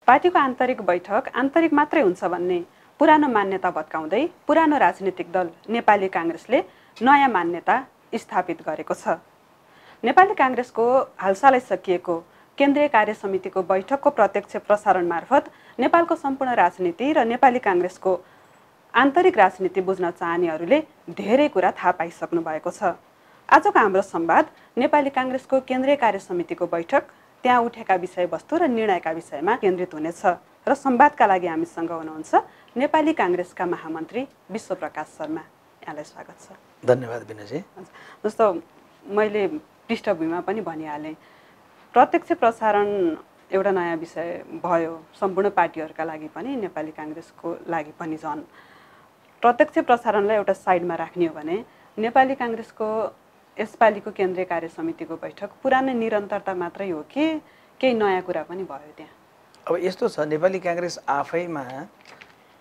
पार्टीको आन्तरिक बैठक आन्तरिक मात्रै हुन्छ भन्ने पुरानो मान्यता भत्काउँदै पुरानो राजनीतिक दल नेपाली काङ्ग्रेसले नयाँ मान्यता स्थापित गरेको छ। नेपाली काङ्ग्रेसको हालसालै सकिएको केन्द्रीय कार्य समितिको बैठकको प्रत्यक्ष प्रसारण मार्फत नेपालको सम्पूर्ण राजनीति र नेपाली काङ्ग्रेसको आन्तरिक राजनीति बुझ्न चाहनेहरूले धेरै कुरा थाहा पाइसक्नु भएको छ। आजको हाम्रो संवाद नेपाली काङ्ग्रेसको केन्द्रीय कार्य समितिको बैठक, त्यहाँ उठेका विषयवस्तु र निर्णयका विषयमा केन्द्रित हुनेछ र संवादका लागि हामीसँग हुनुहुन्छ नेपाली काङ्ग्रेसका महामन्त्री विश्वप्रकाश शर्मा। यहाँलाई स्वागत छ। धन्यवाद विनयजी। जस्तो मैले पृष्ठभूमिमा पनि भनिहालेँ, प्रत्यक्ष प्रसारण एउटा नयाँ विषय भयो सम्पूर्ण पार्टीहरूका लागि पनि, नेपाली काङ्ग्रेसको लागि पनि। झन् प्रत्यक्ष प्रसारणलाई एउटा साइडमा राख्ने हो भने नेपाली काङ्ग्रेसको यसपालिको केन्द्रीय कार्य समितिको बैठक पुरानो निरन्तरता मात्रै हो कि केही नयाँ कुरा पनि भयो त्यहाँ? अब यस्तो छ, नेपाली काङ्ग्रेस आफैमा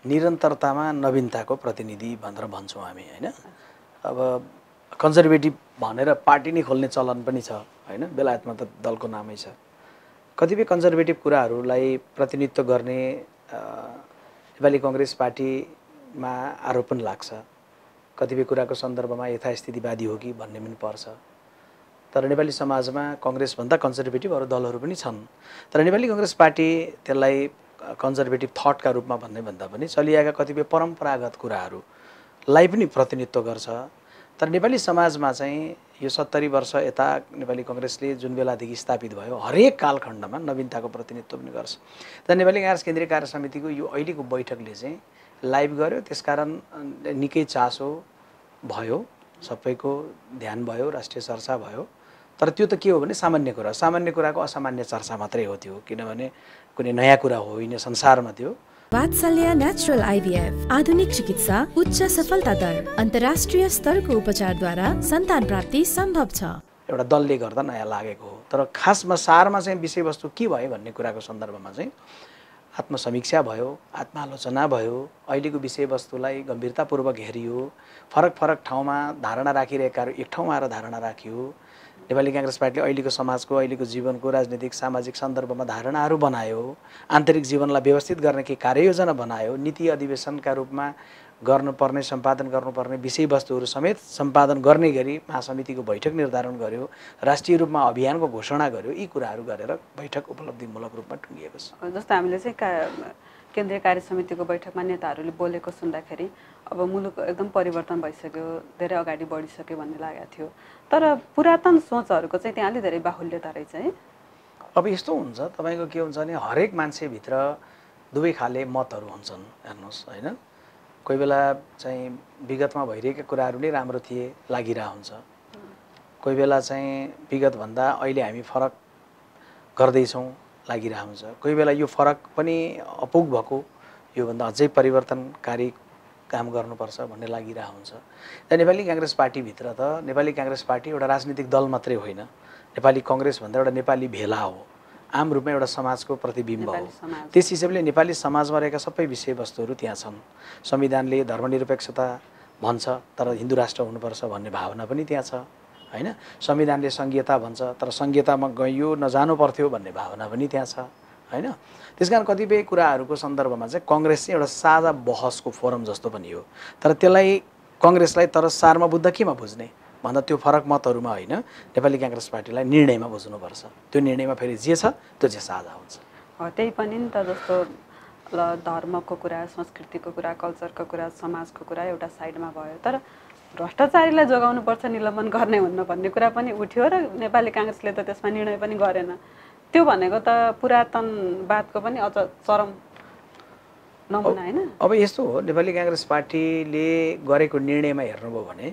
निरन्तरतामा नवीनताको प्रतिनिधि भनेर भन्छौँ हामी, होइन? अब कन्जर्भेटिभ भनेर पार्टी नै खोल्ने चलन पनि छ, होइन? बेलायतमा त दलको नामै छ। कतिपय कन्जर्भेटिभ कुराहरूलाई प्रतिनिधित्व गर्ने नेपाली काङ्ग्रेस पार्टीमा आरोप पनि लाग्छ। कतिपय कुराको सन्दर्भमा यथास्थितिवादी हो कि भन्ने पनि पर्छ। तर नेपाली समाजमा काङ्ग्रेसभन्दा कन्जर्भेटिभ अरू दलहरू पनि छन्। तर नेपाली काङ्ग्रेस पार्टी त्यसलाई कन्जर्भेटिभ थटका रूपमा भन्ने भन्दा पनि चलिआएका कतिपय परम्परागत कुराहरूलाई पनि प्रतिनिधित्व गर्छ। तर नेपाली समाजमा चाहिँ यो 70 वर्ष यता नेपाली काङ्ग्रेसले जुन बेलादेखि स्थापित भयो हरेक कालखण्डमा नवीनताको प्रतिनिधित्व पनि गर्छ। तर नेपाली काङ्ग्रेस केन्द्रीय कार्य समितिको यो अहिलेको बैठकले चाहिँ लाइभ गर्यो, त्यसकारण निकै चासो भयो, सबैको ध्यान भयो, राष्ट्रिय चर्चा भयो। तर त्यो त के हो भने सामान्य कुरा, सामान्य कुराको असामान्य चर्चा मात्रै हो त्यो, किनभने कुनै नयाँ कुरा होइन संसारमा त्यो। वात्सल्य नेचुरल आइभीएफ आधुनिक चिकित्सा, उच्च सफलता दर, अन्तर्राष्ट्रिय स्तरको उपचारद्वारा सन्तान प्राप्ति सम्भव छ। एउटा दलले गर्दा नयाँ लागेको हो। तर खासमा सारमा चाहिँ विषयवस्तु के भयो भन्ने कुराको सन्दर्भमा चाहिँ आत्मसमीक्षा भयो, आत्मालोचना भयो, अहिलेको विषयवस्तुलाई गम्भीरतापूर्वक हेरियो, फरक फरक ठाउँमा धारणा राखिरहेकाहरू एक ठाउँमा आएर धारणा राखियो। नेपाली काङ्ग्रेस पार्टीले अहिलेको समाजको, अहिलेको जीवनको राजनीतिक सामाजिक सन्दर्भमा धारणाहरू बनायो, आन्तरिक जीवनलाई व्यवस्थित गर्ने केही कार्ययोजना बनायो, नीति अधिवेशनका रूपमा गर्नुपर्ने सम्पादन गर्नुपर्ने विषयवस्तुहरू समेत सम्पादन गर्ने गरी महासमितिको बैठक निर्धारण गर्यो, राष्ट्रिय रूपमा अभियानको घोषणा गर्यो। यी कुराहरू गरेर बैठक उपलब्धिमूलक रूपमा टुङ्गिएको छ। जस्तो हामीले चाहिँ केन्द्रीय कार्य समितिको बैठकमा नेताहरूले बोलेको सुन्दाखेरि अब मुलुक एकदम परिवर्तन भइसक्यो, धेरै अगाडि बढिसक्यो भन्ने लागेको थियो। तर पुरातन सोचहरूको चाहिँ त्यहाँ अलि धेरै बाहुल्यता रहेछ है? अब यस्तो हुन्छ, तपाईँको के हुन्छ भने हरेक मान्छेभित्र दुवै खाले मतहरू हुन्छन्, हेर्नुहोस्, होइन? कोही बेला चाहिँ विगतमा भइरहेका कुराहरू नै राम्रो थिए लागिरहेको हुन्छ, कोही बेला चाहिँ विगतभन्दा अहिले हामी फरक गर्दैछौँ लागिरहेको हुन्छ, कोही बेला यो फरक पनि अपुग भएको, योभन्दा अझै परिवर्तनकारी काम गर्नुपर्छ भन्ने लागिरहेको हुन्छ। र नेपाली काङ्ग्रेस पार्टीभित्र त नेपाली काङ्ग्रेस पार्टी एउटा राजनीतिक दल मात्रै होइन, नेपाली काङ्ग्रेस भन्दा एउटा नेपाली भेला हो, आम रूपमा एउटा समाजको प्रतिबिम्ब हो। त्यस हिसाबले नेपाली समाजमा रहेका सबै विषयवस्तुहरू त्यहाँ छन्। संविधानले धर्मनिरपेक्षता भन्छ तर हिन्दू राष्ट्र हुनुपर्छ भन्ने भावना पनि त्यहाँ छ, होइन? संविधानले सङ्घीयता भन्छ तर सङ्घीयतामा गइयो नजानु पर्थ्यो भन्ने भावना पनि त्यहाँ छ, होइन? त्यसकारण कतिपय कुराहरूको सन्दर्भमा चाहिँ काङ्ग्रेस चाहिँ एउटा साझा बहसको फोरम जस्तो पनि हो। तर त्यसलाई काङ्ग्रेसलाई तर सारमा बुझ्दा केमा बुझ्ने भन्दा त्यो फरक मतहरूमा होइन, नेपाली काङ्ग्रेस पार्टीलाई निर्णयमा बुझ्नुपर्छ। त्यो निर्णयमा फेरि जे छ त्यो चाहिँ साझा हुन्छ। त्यही पनि नि त, जस्तो धर्मको कुरा, संस्कृतिको कुरा, कल्चरको कुरा, समाजको कुरा एउटा साइडमा भयो, तर भ्रष्टाचारीलाई जोगाउनुपर्छ, निलम्बन गर्ने हुन्न भन्ने कुरा पनि उठ्यो र नेपाली काङ्ग्रेसले त त्यसमा निर्णय पनि गरेन। त्यो भनेको त पुरातनवादको पनि अझ चरम नमुना होइन? अब यस्तो हो, नेपाली काङ्ग्रेस पार्टीले गरेको निर्णयमा हेर्नुभयो भने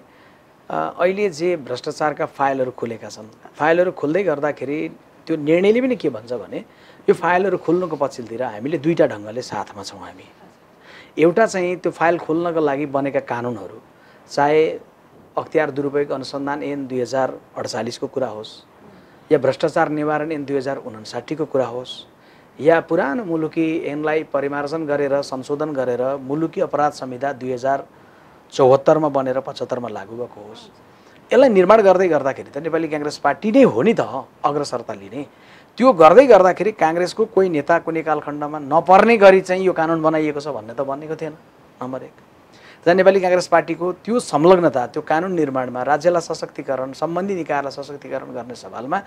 अहिले जे भ्रष्टाचारका फाइलहरू खुलेका छन्, फाइलहरू खुल्दै गर्दाखेरि त्यो निर्णयले पनि के भन्छ भने यो फाइलहरू खुल्नुको पछिल्तिर हामीले दुईवटा ढङ्गले साथमा छौँ हामी। एउटा चाहिँ त्यो फाइल खोल्नको लागि बनेका कानुनहरू, चाहे अख्तियार दुरुपयोग अनुसन्धान ऐन 2048 को कुरा होस्, या भ्रष्टाचार निवारण ऐन 2059 को कुरा होस्, या पुरानो मुलुकी ऐनलाई परिमार्जन गरेर संशोधन गरेर मुलुकी अपराध संहिता 2074 मा बनेर 75 मा लागू भएको होस्, यसलाई निर्माण गर्दै गर्दाखेरि त नेपाली काङ्ग्रेस पार्टी नै हो नि त अग्रसरता लिने। त्यो गर्दै गर्दाखेरि काङ्ग्रेसको कोही नेता कुनै कालखण्डमा नपर्ने गरी चाहिँ यो कानुन बनाइएको छ भन्ने त भनेको थिएन। नम्बर 1 जहाँ नेपाली काङ्ग्रेस पार्टीको त्यो संलग्नता त्यो कानुन निर्माणमा राज्यलाई सशक्तिकरण सम्बन्धित निकायलाई सशक्तिकरण गर्ने सवालमा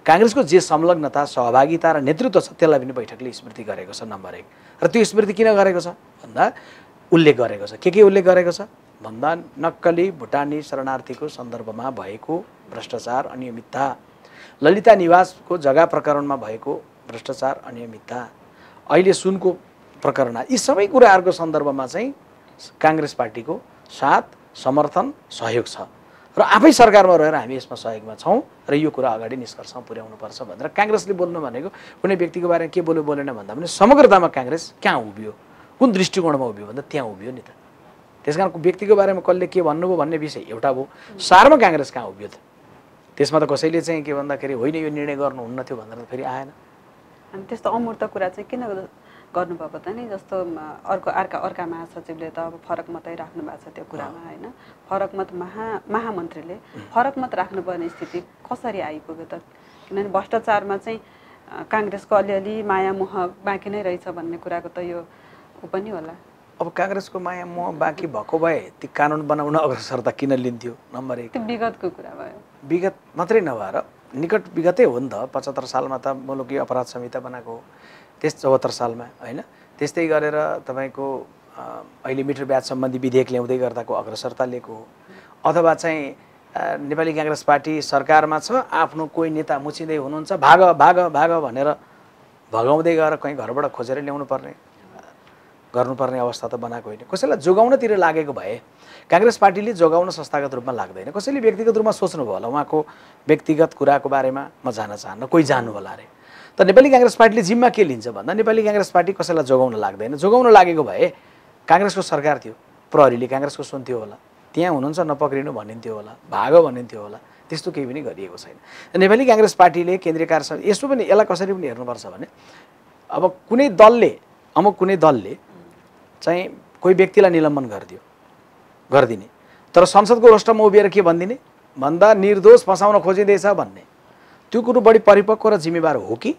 काङ्ग्रेसको जे संलग्नता सहभागिता र नेतृत्व छ त्यसलाई पनि बैठकले स्मृति गरेको छ। नम्बर 1 र त्यो स्मृति किन गरेको छ भन्दा उल्लेख गरेको छ के उल्लेख गरेको छ भन्दा नक्कली भुटानी शरणार्थीको सन्दर्भमा भएको भ्रष्टाचार अनियमितता, ललिता निवासको जग्गा प्रकरणमा भएको भ्रष्टाचार अनियमितता, अहिले सुनको प्रकरण, यी सबै कुराहरूको सन्दर्भमा चाहिँ काङ्ग्रेस पार्टीको साथ समर्थन सहयोग छ र आफै सरकारमा रहेर हामी यसमा सहयोगमा छौँ र यो कुरा अगाडि निष्कर्षमा पुर्याउनुपर्छ भनेर काङ्ग्रेसले बोल्नु भनेको कुनै व्यक्तिको बारेमा के बोल्यो बोलेन भन्दा पनि समग्रतामा काङ्ग्रेस कहाँ उभियो, कुन दृष्टिकोणमा उभियो भन्दा त्यहाँ उभियो नि त। त्यसकारण व्यक्तिको बारेमा कसले के भन्नुभयो भन्ने विषय एउटा भयो, सारमा काङ्ग्रेस कहाँ उभियो त। त्यसमा त कसैले चाहिँ के भन्दाखेरि होइन यो निर्णय गर्नुहुन्न थियो भनेर फेरि आएन। अनि त्यस्तो अमूर्त कुरा चाहिँ किन गर्नुभएको त नि, जस्तो अर्का महासचिवले त अब फरक मतै राख्नु भएको छ त्यो कुरामा होइन, फरक मत महामन्त्रीले फरक मत राख्नुपर्ने स्थिति कसरी आइपुग्यो त? किनभने भ्रष्टाचारमा चाहिँ काङ्ग्रेसको अलिअलि माया मोह बाँकी नै रहेछ भन्ने कुराको त यो पनि होला। अब काङ्ग्रेसको माया मोह बाँकी भएको भए ती कानुन बनाउन अग्रसरता किन लिन्थ्यो? नम्बर 1 त्यो विगतको कुरा भयो। विगत मात्रै नभएर निकट विगतै हो नि त। 75 सालमा त मुलुकी अपराध संहिता बनाएको हो, त्यस 74 सालमा होइन। त्यस्तै गरेर तपाईँको अहिले मिटर ब्याज सम्बन्धी विधेयक ल्याउँदै गर्दाको अग्रसरता लिएको हो। अथवा चाहिँ नेपाली काङ्ग्रेस पार्टी सरकारमा छ, आफ्नो कोही नेता मुचिँदै हुनुहुन्छ, भाग भाग भाग भनेर भगाउँदै गएर कहीँ घरबाट खोजेर ल्याउनु गर्नुपर्ने अवस्था त बनाएको होइन। कसैलाई जोगाउनतिर लागेको भए काङ्ग्रेस पार्टीले जोगाउन संस्थागत रूपमा लाग्दैन। कसैले व्यक्तिगत रूपमा सोच्नुभयो होला उहाँको व्यक्तिगत कुराको बारेमा म जान्न चाहन्न, कोही जानु होला अरे। त नेपाली काङ्ग्रेस पार्टीले जिम्मा के लिन्छ भन्दा नेपाली काङ्ग्रेस पार्टी कसैलाई जोगाउन लाग्दैन। जोगाउन लागेको भए काङ्ग्रेसको सरकार थियो, प्रहरीले काङ्ग्रेसको सुन्थ्यो होला, त्यहाँ हुनुहुन्छ नपक्रिनु भनिन्थ्यो होला, भाग भनिन्थ्यो होला। त्यस्तो केही पनि गरिएको छैन। नेपाली काङ्ग्रेस पार्टीले केन्द्रीय कार्य समिति यस्तो पनि यसलाई कसरी पनि हेर्नुपर्छ भने अब कुनै दलले चाहिँ कोही व्यक्तिलाई निलम्बन गरिदिने तर संसदको रोस्टरमा उभिएर के भनिदिने भन्दा निर्दोष फसाउन खोजिँदैछ भन्ने, त्यो कुरो बढी परिपक्व र जिम्मेवार हो कि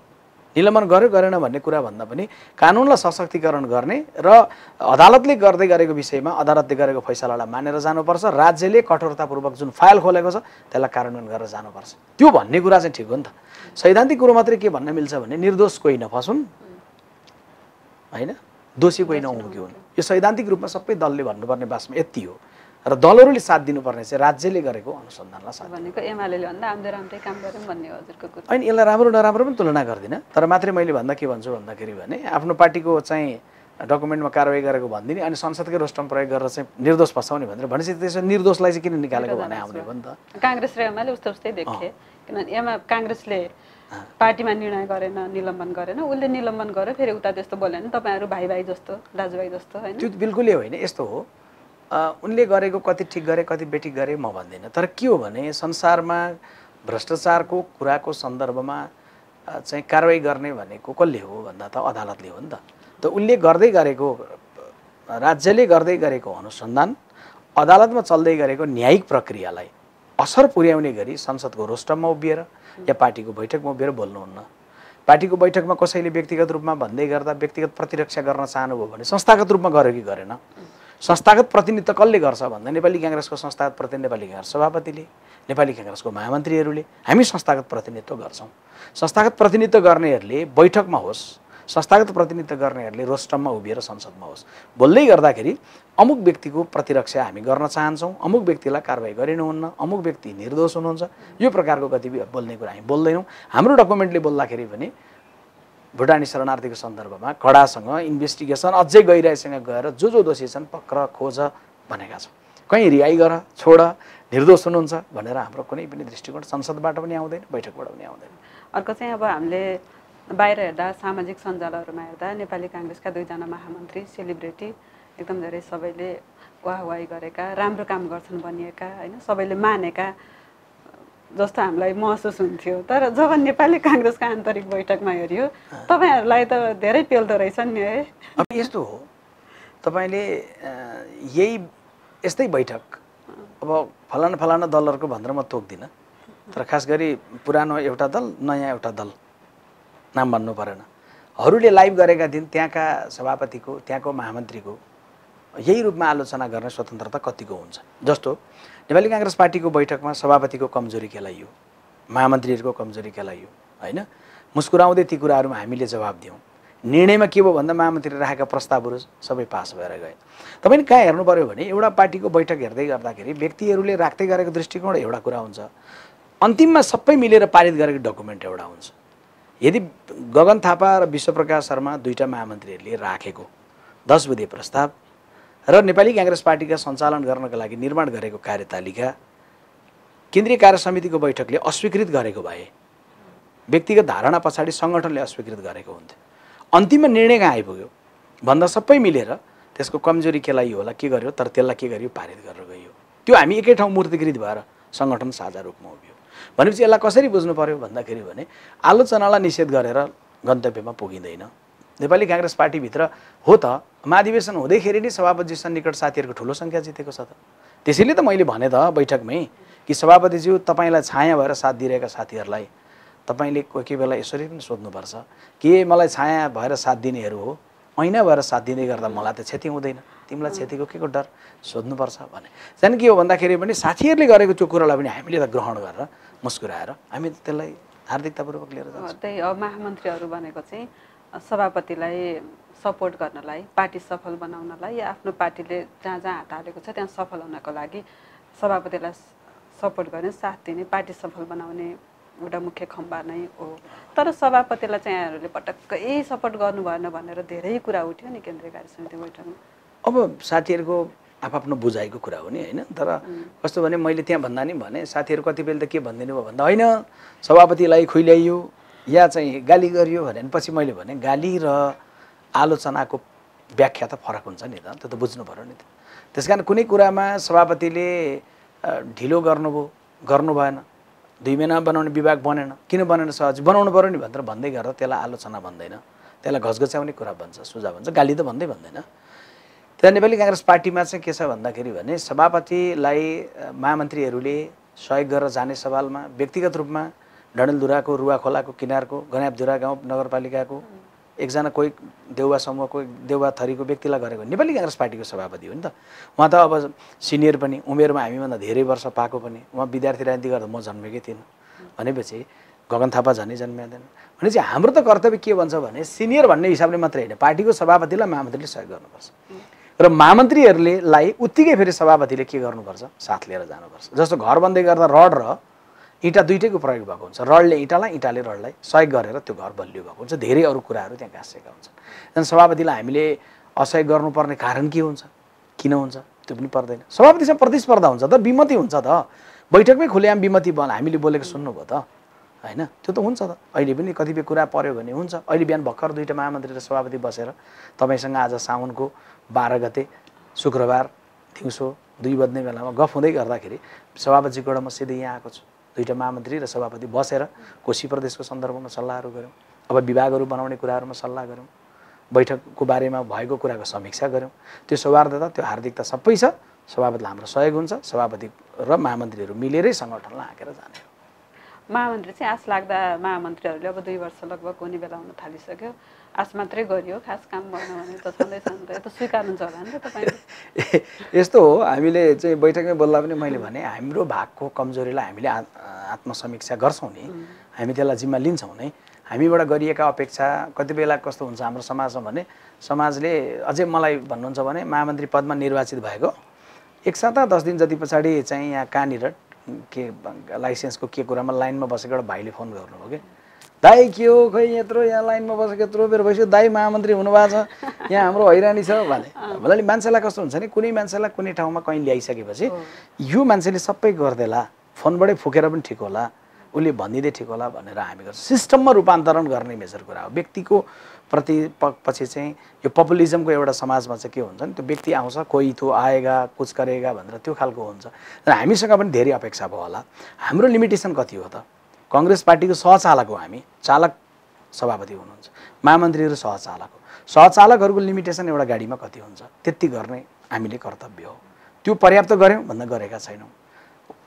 निलम्बन गर्यो गरेन भन्ने कुरा भन्दा पनि कानुनलाई सशक्तिकरण गर्ने र अदालतले गर्दै गरेको विषयमा अदालतले गरेको फैसलालाई मानेर जानुपर्छ। राज्यले कठोरतापूर्वक जुन फाइल खोलेको छ त्यसलाई कार्यान्वयन गरेर जानुपर्छ। त्यो भन्ने कुरा चाहिँ ठिक हो नि त। सैद्धान्तिक कुरो मात्रै के भन्न मिल्छ भने निर्दोष कोही नफसुन् होइन, दोषी कोही नहुन्। यो सैद्धान्तिक रूपमा सबै दलले भन्नुपर्ने बासमा यति हो र दलहरूले साथ दिनुपर्ने चाहिँ राज्यले गरेको अनुसन्धानलाई साथ भनेको एमालेले भन्दा हामीले राम्रै काम गर्यौँ भन्ने हजुरको कुरा होइन। यसलाई राम्रो नराम्रो पनि तुलना गर्दिनँ, तर मात्रै मैले भन्दा के भन्छु भन्दाखेरि भने आफ्नो पार्टीको चाहिँ डकुमेन्टमा कारवाही गरेको भनिदिने अनि संसदकै रोस्टम प्रयोग गरेर चाहिँ निर्दोष फसाउने भनेर भनेपछि त्यसो निर्दोषलाई चाहिँ किन निकालेको भने आउने हो नि त। काङ्ग्रेस र एमाले उस्तै देखे, किनभने काङ्ग्रेसले पार्टीमा निर्णय गरेन, निलम्बन गरेन, उसले निलम्बन गर्यो फेरि उता त्यस्तो बोल्यो भने तपाईँहरू भाइ जस्तो दाजुभाइ जस्तो होइन। त्यो बिल्कुलै होइन। यस्तो हो उनले गरेको कति ठिक गरे कति बेठिक गरे म भन्दिनँ, तर के हो भने संसारमा भ्रष्टाचारको कुराको सन्दर्भमा चाहिँ कारवाही गर्ने भनेको कसले हो भन्दा त अदालतले हो नि त। त उनले गर्दै गरेको राज्यले गर्दै गरेको अनुसन्धान अदालतमा चल्दै गरेको न्यायिक प्रक्रियालाई असर पुर्याउने गरी संसदको रोस्टममा उभिएर या पार्टीको बैठकमा उभिएर बोल्नुहुन्न। पार्टीको बैठकमा कसैले व्यक्तिगत रूपमा भन्दै गर्दा व्यक्तिगत प्रतिरक्षा गर्न चाहनुभयो भने संस्थागत रूपमा गर्यो कि गरेन? संस्थागत प्रतिनिधित्व कसले गर्छ भन्दा नेपाली काङ्ग्रेसको संस्थागत प्रतिनिधि नेपाली काङ्ग्रेस सभापतिले, नेपाली काङ्ग्रेसको महामन्त्रीहरूले हामी संस्थागत प्रतिनिधित्व गर्छौँ। संस्थागत प्रतिनिधित्व गर्नेहरूले बैठकमा होस्, संस्थागत प्रतिनिधित्व गर्नेहरूले रोस्टममा उभिएर संसदमा होस्, बोल्दै गर्दाखेरि अमुक व्यक्तिको प्रतिरक्षा हामी गर्न चाहन्छौँ, अमुक व्यक्तिलाई कारवाही गरिनुहुन्न, अमुक व्यक्ति निर्दोष हुनुहुन्छ, यो प्रकारको गतिविधि बोल्ने कुरा हामी बोल्दैनौँ। हाम्रो डकुमेन्टले बोल्दाखेरि भने भुटानी शरणार्थीको सन्दर्भमा कडासँग इन्भेस्टिगेसन अझै गहिराइसँग गएर जो दोषी छन् पक्र खोज भनेका छौँ। कहीँ रिहाई गर छोड निर्दोष हुनुहुन्छ भनेर हाम्रो कुनै पनि दृष्टिकोण संसदबाट पनि आउँदैन, बैठकबाट पनि आउँदैन। अर्को चाहिँ अब हामीले बाहिर हेर्दा सामाजिक सञ्जालहरूमा हेर्दा नेपाली काङ्ग्रेसका 2 जना महामन्त्री सेलिब्रिटी एकदम धेरै सबैले वाहवाही गरेका, राम्रो काम गर्छन् भनिएका होइन, सबैले मानेका जस्तो हामीलाई महसुस हुन्थ्यो। तर जब नेपाली काङ्ग्रेसका आन्तरिक बैठकमा हेऱ्यो तपाईँहरूलाई त धेरै पेल्दो रहेछन् नि है। अब यस्तो हो, तपाईँले यस्तै बैठक अब फलाना दलहरूको भनेर म तोक्दिनँ, तर खास गरी पुरानो एउटा दल नयाँ एउटा दल नाम भन्नु परेन, हरूले लाइभ गरेका दिन त्यहाँका सभापतिको त्यहाँको महामन्त्रीको यही रूपमा आलोचना गर्ने स्वतन्त्रता कतिको हुन्छ। जस्तो नेपाली काङ्ग्रेस पार्टीको बैठकमा सभापतिको कमजोरी केलाइयो, महामन्त्रीहरूको कमजोरी केलाइयो होइन, मुस्कुराउँदै ती कुराहरूमा हामीले जवाब दियौँ। निर्णयमा के भयो भन्दा महामन्त्रीले राखेका प्रस्तावहरू सबै पास भएर गए। तपाईँले कहाँ हेर्नु पऱ्यो भने एउटा पार्टीको बैठक हेर्दै गर्दाखेरि व्यक्तिहरूले राख्दै गरेको दृष्टिकोण एउटा कुरा हुन्छ, अन्तिममा सबै मिलेर पारित गरेको डकुमेन्ट एउटा हुन्छ। यदि गगन थापा र विश्वप्रकाश शर्मा दुईटा महामन्त्रीहरूले राखेको 10 बुँदे प्रस्ताव र नेपाली काङ्ग्रेस पार्टीका सञ्चालन गर्नका लागि निर्माण गरेको कार्यतालिका केन्द्रीय कार्य समितिको बैठकले अस्वीकृत गरेको भए, व्यक्तिगत धारणा पछाडि सङ्गठनले अस्वीकृत गरेको हुन्थ्यो। अन्तिममा निर्णय कहाँ आइपुग्यो भन्दा सबै मिलेर त्यसको कमजोरी केलाई होला, के गर्यो, तर त्यसलाई के गर्यो, पारित गरेर गयो। त्यो हामी एकै ठाउँ मूर्तिकृत भएर सङ्गठन साझा रूपमा उभियो। भनेपछि यसलाई कसरी बुझ्नु पर्यो भन्दाखेरि भने आलोचनालाई निषेध गरेर गन्तव्यमा पुगिँदैन। नेपाली काङ्ग्रेस पार्टीभित्र हो त महाधिवेशन हुँदैखेरि नै सभापतिजी सन्निकट साथीहरूको ठुलो सङ्ख्या जितेको छ त। त्यसैले त मैले भने त बैठकमै कि सभापतिज्यू तपाईँलाई छाया भएर साथ दिइरहेका साथीहरूलाई तपाईँले कोही बेला यसरी पनि सोध्नुपर्छ कि मलाई छाया भएर साथ दिनेहरू हो, ऐना भएर साथ दिँदै गर्दा मलाई त क्षति हुँदैन, तिमीलाई क्षतिको के को डर, सोध्नुपर्छ भने। चाहिँ के हो भन्दाखेरि पनि साथीहरूले गरेको त्यो कुरालाई पनि हामीले त ग्रहण गरेर मुस्कुराएर हामी त्यसलाई हार्दिकतापूर्वक लिएर जान्छौँ। त्यही अब महामन्त्रीहरू भनेको चाहिँ सभापतिलाई सपोर्ट गर्नलाई, पार्टी सफल बनाउनलाई या आफ्नो पार्टीले जहाँ जहाँ हात हालेको छ त्यहाँ सफल हुनको लागि सभापतिलाई सपोर्ट गर्ने, साथ दिने, पार्टी सफल बनाउने एउटा मुख्य खम्बा नै हो। तर सभापतिलाई चाहिँ यहाँहरूले पटक्कै सपोर्ट गर्नु भएन भनेर धेरै कुरा उठ्यो नि केन्द्रीय कार्य समिति बैठकमा। अब साथीहरूको आफ्नो बुझाइको कुरा हो नि होइन, तर कस्तो भने मैले त्यहाँ भन्दा नि भने साथीहरू कतिपयले त के भनिदिनु भयो भन्दा होइन सभापतिलाई खुइल्याइयो या चाहिँ गाली गरियो भने पछि मैले भने गाली र आलोचनाको व्याख्या त फरक हुन्छ नि त, त्यो त बुझ्नु पर्यो नि त। त्यस कारण कुनै कुरामा सभापतिले ढिलो गर्नु भएन, 2 महिना बनाउने विभाग बनेन, किन बनेन सहज बनाउनु पर्यो नि भनेर भन्दै गर्दा त्यसलाई आलोचना भन्दैन, त्यसलाई घचघच्याउने कुरा भन्छ, सुझाव भन्छ, गाली त भन्दैन। त्यहाँ नेपाली काङ्ग्रेस पार्टीमा चाहिँ के छ भन्दाखेरि भने सभापतिलाई महामन्त्रीहरूले सहयोग गरेर जाने सवालमा व्यक्तिगत रूपमा डडेलधुराको रुवाखोलाको किनारको गन्यापधुरा गाउँ नगरपालिकाको एकजना कोही देउवा समूहको देउवा थरीको व्यक्तिलाई गरेको नेपाली काङ्ग्रेस पार्टीको सभापति हो नि त। उहाँ त अब सिनियर पनि, उमेरमा हामीभन्दा धेरै वर्ष पाएको पनि, उहाँ विद्यार्थी राजनीति गर्दा म जन्मेकै थिइनँ भनेपछि गगन थापा झनै जन्मिँदैन भनेपछि हाम्रो त कर्तव्य के भन्छ भने सिनियर भन्ने हिसाबले मात्रै होइन, पार्टीको सभापतिलाई महामन्त्रीले सहयोग गर्नुपर्छ र महामन्त्रीहरूलाई उत्तिकै फेरि सभापतिले के गर्नुपर्छ, साथ लिएर जानुपर्छ। जस्तो घर बन्दै गर्दा रड र इँटा दुइटैको प्रयोग भएको हुन्छ, रडले इँटालाई, इँटाले रडलाई सहयोग गरेर त्यो घर बलियो भएको हुन्छ, धेरै अरू कुराहरू त्यहाँ गाँसेका हुन्छन्। झन् सभापतिलाई हामीले असहयोग गर्नुपर्ने कारण के हुन्छ, किन हुन्छ, त्यो पनि पर्दैन। सभापतिसँग प्रतिस्पर्धा हुन्छ त, विमति हुन्छ त, बैठकमै खुलेआम विमति हामीले बोलेको सुन्नुभयो त होइन, त्यो त हुन्छ त। अहिले पनि कतिपय कुरा पर्यो भने हुन्छ। अहिले बिहान भर्खर 2टा महामन्त्री र सभापति बसेर तपाईँसँग आज साउनको 12 गते शुक्रबार दिउँसो 2 बज्ने बेलामा गफ हुँदै गर्दाखेरि सभापतिजीबाट म सिधै यहाँ आएको छु। 2टा महामन्त्री र सभापति बसेर कोशी प्रदेशको सन्दर्भमा सल्लाहहरू गऱ्यौँ, अब विभागहरू बनाउने कुराहरूमा सल्लाह गऱ्यौँ, बैठकको बारेमा भएको कुराको समीक्षा गऱ्यौँ। त्यो सौहार्दता, त्यो हार्दिकता सबै छ। सभापतिलाई हाम्रो सहयोग हुन्छ, सभापति र महामन्त्रीहरू मिलेरै सङ्गठनलाई हाँकेर जाने हो। महामन्त्री चाहिँ आश लाग्दा महामन्त्रीहरूले अब 2 वर्ष लगभग हुने बेला हुन थालिसक्यो, आश मात्रै गरियो, खास काम गर्नु भने त छँदैछ नि त, यो त स्वीकार्नुहुन्छ होला नि त तपाईँले। यस्तो हो, हामीले चाहिँ बैठकमै बोल्दा पनि मैले भने हाम्रो भागको कमजोरीलाई हामीले आत्मसमीक्षा गर्छौँ नि, हामी त्यसलाई जिम्मा लिन्छौँ नै। हामीबाट गरिएका अपेक्षा कति बेला कस्तो हुन्छ हाम्रो समाजमा भने समाजले अझै मलाई भन्नुहुन्छ भने महामन्त्री पदमा निर्वाचित भएको 1 साता 10 दिन जति पछाडि चाहिँ यहाँ कहाँनिर के लाइसेन्सको के कुरामा लाइनमा बसेको एउटा भाइले फोन गर्नुभयो कि दाइ के हो खै यत्रो यहाँ लाइनमा बसेको यत्रो बेर भइसक्यो, दाइ महामन्त्री हुनुभएको छ, यहाँ हाम्रो हैरानी छ भने। भन्नाले मान्छेलाई कस्तो हुन्छ नि, कुनै मान्छेलाई कुनै ठाउँमा कहीँ ल्याइसकेपछि यो मान्छेले सबै गरिदेला, फोनबाटै फुकेर पनि ठिक होला, उसले भनिदिँदै ठिक होला भनेर हामी गर्छौँ। सिस्टममा रूपान्तरण गर्ने मेजर कुरा हो। व्यक्तिको प्रति पछि चाहिँ यो पपुलिजमको एउटा समाजमा चाहिँ के हुन्छ नि, त्यो व्यक्ति आउँछ, कोही त्यो आएगा कुछ गरेगा भनेर त्यो खालको हुन्छ। र हामीसँग पनि धेरै अपेक्षा भयो होला। हाम्रो लिमिटेसन कति हो त, काङ्ग्रेस पार्टीको सहचालक हो हामी, चालक सभापति हुनुहुन्छ, महामन्त्रीहरू सहचालक हो। सहचालकहरूको लिमिटेसन एउटा गाडीमा कति हुन्छ, त्यति गर्ने हामीले कर्तव्य हो। त्यो पर्याप्त गऱ्यौँ भन्दा गरेका छैनौँ।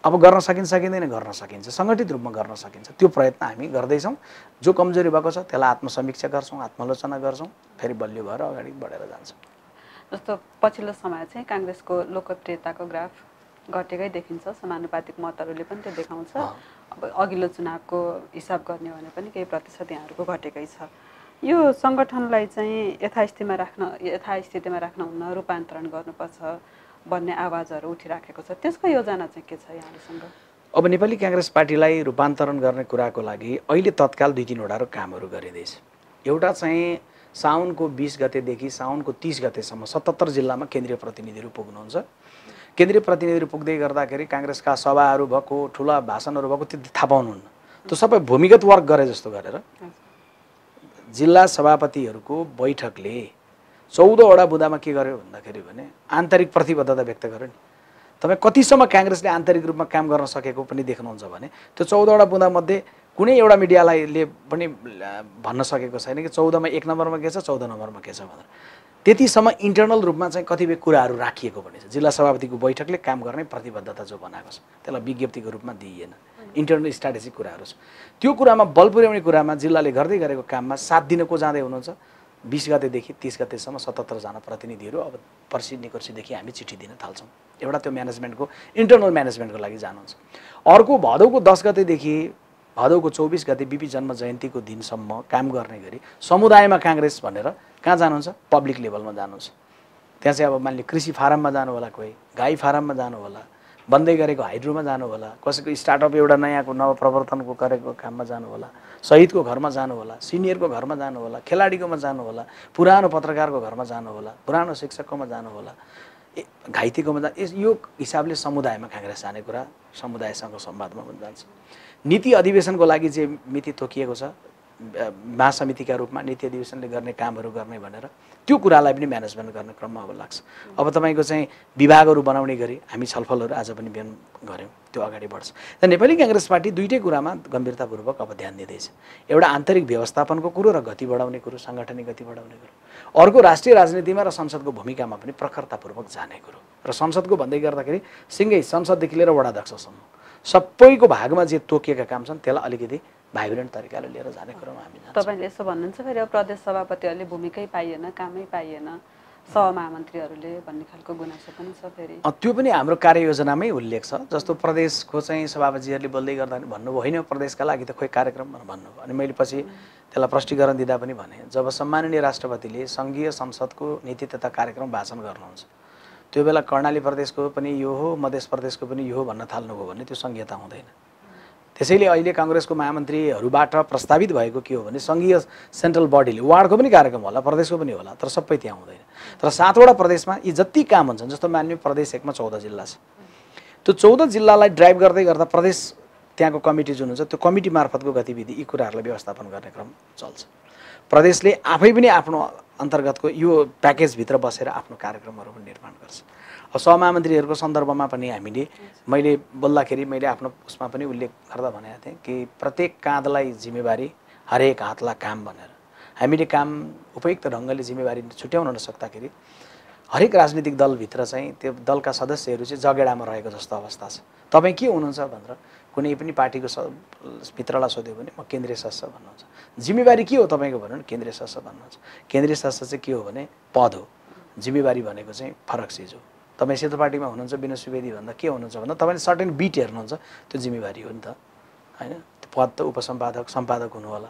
अब गर्न सकिन्छ सकिँदैन, गर्न सकिन्छ, सङ्गठित रूपमा गर्न सकिन्छ। त्यो प्रयत्न हामी गर्दैछौँ। जो कमजोरी भएको छ त्यसलाई आत्मसमीक्षा गर्छौँ, आत्मालोचना गर्छौँ, फेरि बलियो भएर अगाडि बढेर जान्छौँ। जस्तो पछिल्लो समय चाहिँ काङ्ग्रेसको लोकप्रियताको ग्राफ घटेकै देखिन्छ, समानुपातिक मतहरूले पनि त्यो देखाउँछ। अब अघिल्लो चुनावको हिसाब गर्ने भने पनि केही प्रतिशत यहाँहरूको घटेकै छ। यो सङ्गठनलाई चाहिँ यथास्थितिमा राख्न हुन्न, रूपान्तरण गर्नुपर्छ भन्ने आवाजहरू उठिराखेको छ। त्यसको योजना चाहिँ के छ यहाँहरूसँग? अब नेपाली काङ्ग्रेस पार्टीलाई रूपान्तरण गर्ने कुराको लागि अहिले तत्काल 2-3वटा कामहरू गरिँदैछ। एउटा चाहिँ साउनको 20 गतेदेखि साउनको 30 गतेसम्म 77 जिल्लामा केन्द्रीय प्रतिनिधिहरू पुग्नुहुन्छ। केन्द्रीय प्रतिनिधिहरू पुग्दै गर्दाखेरि काङ्ग्रेसका सभाहरू भएको, ठुला भाषणहरू भएको त्यो थाहा पाउनुहुन्न। त्यो सबै भूमिगत वर्क गरे जस्तो गरेर जिल्ला सभापतिहरूको बैठकले 14वटा बुँदामा के गर्यो भन्दाखेरि भने आन्तरिक प्रतिबद्धता व्यक्त गर्यो नि। तपाईँ कतिसम्म काङ्ग्रेसले आन्तरिक रूपमा काम गर्न सकेको पनि देख्नुहुन्छ भने त्यो 14वटा बुँदामध्ये कुनै एउटा मिडियाले पनि भन्न सकेको छैन कि 14मा 1 नम्बरमा के छ, 14 नम्बरमा के छ भनेर। त्यतिसम्म इन्टरनल रूपमा चाहिँ कतिपय कुराहरू राखिएको पनि छ। जिल्ला सभापतिको बैठकले काम गर्ने प्रतिबद्धता जो बनाएको छ त्यसलाई विज्ञप्तिको रूपमा दिइएन, इन्टरनल स्ट्राटेजिक कुराहरू छ। त्यो कुरामा बल पुर्याउने कुरामा जिल्लाले गर्दै गरेको काममा 7 दिन को जाँदै हुनुहुन्छ। 20 गतेदेखि 30 गतेसम्म 77 जना प्रतिनिधिहरू अब पर्सि निकर्सीदेखि हामी चिठी दिन थाल्छौँ। एउटा त्यो म्यानेजमेन्टको इन्टरनल म्यानेजमेन्टको लागि जानुहुन्छ। अर्को भदौको 10 गतेदेखि भदौको 24 गते बिपी जन्म जयन्तीको दिनसम्म काम गर्ने गरी समुदायमा काङ्ग्रेस भनेर कहाँ जानुहुन्छ? पब्लिक लेभलमा जानुहुन्छ। त्यहाँ चाहिँ अब मान्यो कृषि फारममा जानु होला, कोही गाई फारममा जानु होला, बन्दै गरेको हाइड्रोमा जानु होला, कसैको स्टार्टअप एउटा नयाँको नवप्रवर्तनको गरेको काममा जानु होला, शहीदको घरमा जानु होला, सिनियरको घरमा जानु होला, खेलाडीकोमा जानु होला, पुरानो पत्रकारको घरमा जानु होला, पुरानो शिक्षककोमा जानु होला, घाइतेकोमा यो हिसाबले समुदायमा काङ्ग्रेस जाने कुरा समुदायसँग संवादमा पनि जान्छ। नीति अधिवेशनको लागि जे मिति तोकिएको छ महासमितिका रूपमा नीति अधिवेशनले गर्ने कामहरू गर्ने भनेर त्यो कुरालाई पनि म्यानेजमेन्ट गर्ने क्रममा अब लाग्छ। अब तपाईँको चाहिँ विभागहरू बनाउने गरी हामी छलफलहरू आज पनि बिहान गऱ्यौँ, त्यो अगाडि बढ्छ। र नेपाली काङ्ग्रेस पार्टी दुईटै कुरामा गम्भीरतापूर्वक अब ध्यान दिँदैछ। एउटा आन्तरिक व्यवस्थापनको कुरो र गति बढाउने कुरो, साङ्गठनिक गति बढाउने कुरो। अर्को राष्ट्रिय राजनीतिमा र संसदको भूमिकामा पनि प्रखरतापूर्वक जाने कुरो। र संसदको भन्दै गर्दाखेरि सिँगै संसददेखि लिएर वडाध्यक्षसम्म सबैको भागमा जे तोकिएका काम छन् त्यसलाई अलिकति भाइब्रेन्ट तरिकाले लिएर जाने कुरोमा हामी जान्छौँ। तपाईँले यसो भन्नुहुन्छ फेरि अब प्रदेश सभापतिहरूले भूमिकै पाइएन, कामै पाइएन, सहमहामन्त्रीहरूले भन्ने खालको गुनासो पनि छ। फेरि त्यो पनि हाम्रो कार्ययोजनामै उल्लेख छ। जस्तो प्रदेशको चाहिँ सभापतिहरूले बोल्दै गर्दा भन्नुभयो होइन प्रदेशका लागि त खोइ कार्यक्रम भन्नुभयो। अनि मैले पछि त्यसलाई प्रष्टीकरण दिँदा पनि भने जब सम्माननीय राष्ट्रपतिले सङ्घीय संसदको नीति तथा कार्यक्रम भाषण गर्नुहुन्छ त्यो बेला कर्णाली प्रदेशको पनि यो हो, मध्य प्रदेशको पनि यो हो भन्न थाल्नुभयो भने त्यो सङ्घीयता हुँदैन। त्यसैले अहिले काङ्ग्रेसको महामन्त्रीहरूबाट प्रस्तावित भएको के हो भने सङ्घीय सेन्ट्रल बडीले वार्डको पनि कार्यक्रम होला, प्रदेशको पनि होला, तर सबै त्यहाँ हुँदैन। तर 7वटा प्रदेशमा यी जति काम हुन्छन्, जस्तो मान्यो प्रदेश 1मा 14 जिल्ला छ, त्यो 14 जिल्लालाई ड्राइभ गर्दै गर्दा प्रदेश त्यहाँको कमिटी जुन हुन्छ त्यो कमिटी मार्फतको गतिविधि यी कुराहरूलाई व्यवस्थापन गर्ने क्रम चल्छ। प्रदेशले आफै पनि आफ्नो अन्तर्गतको यो प्याकेजभित्र बसेर आफ्नो कार्यक्रमहरू पनि निर्माण गर्छ। अब सहमहामन्त्रीहरूको सन्दर्भमा पनि हामीले मैले बोल्दाखेरि मैले आफ्नो उसमा पनि उल्लेख गर्दा भनेको थिएँ कि प्रत्येक काँधलाई जिम्मेवारी, हरेक हातलाई काम भनेर हामीले काम उपयुक्त ढङ्गले जिम्मेवारी छुट्याउन नसक्दाखेरि हरेक राजनीतिक दलभित्र चाहिँ त्यो दलका सदस्यहरू चाहिँ जगेडामा रहेको जस्तो अवस्था छ। तपाईँ के हुनुहुन्छ भनेर कुनै पनि पार्टीको भित्रलाई सोध्यो भने म केन्द्रीय सदस्य भन्नुहुन्छ। जिम्मेवारी के हो तपाईँको भन्नु भने केन्द्रीय सदस्य भन्नुहुन्छ। केन्द्रीय सदस्य चाहिँ के हो भने पद हो, जिम्मेवारी भनेको चाहिँ फरक चिज हो। तपाईँ सेतो पार्टीमा हुनुहुन्छ विनोद सुवेदी भन्दा के हुनुहुन्छ भन्दा तपाईँले सर्टेन बिट हेर्नुहुन्छ, त्यो जिम्मेवारी हो नि त होइन। त्यो पद त उपसम्पादक, सम्पादक हुनु होला,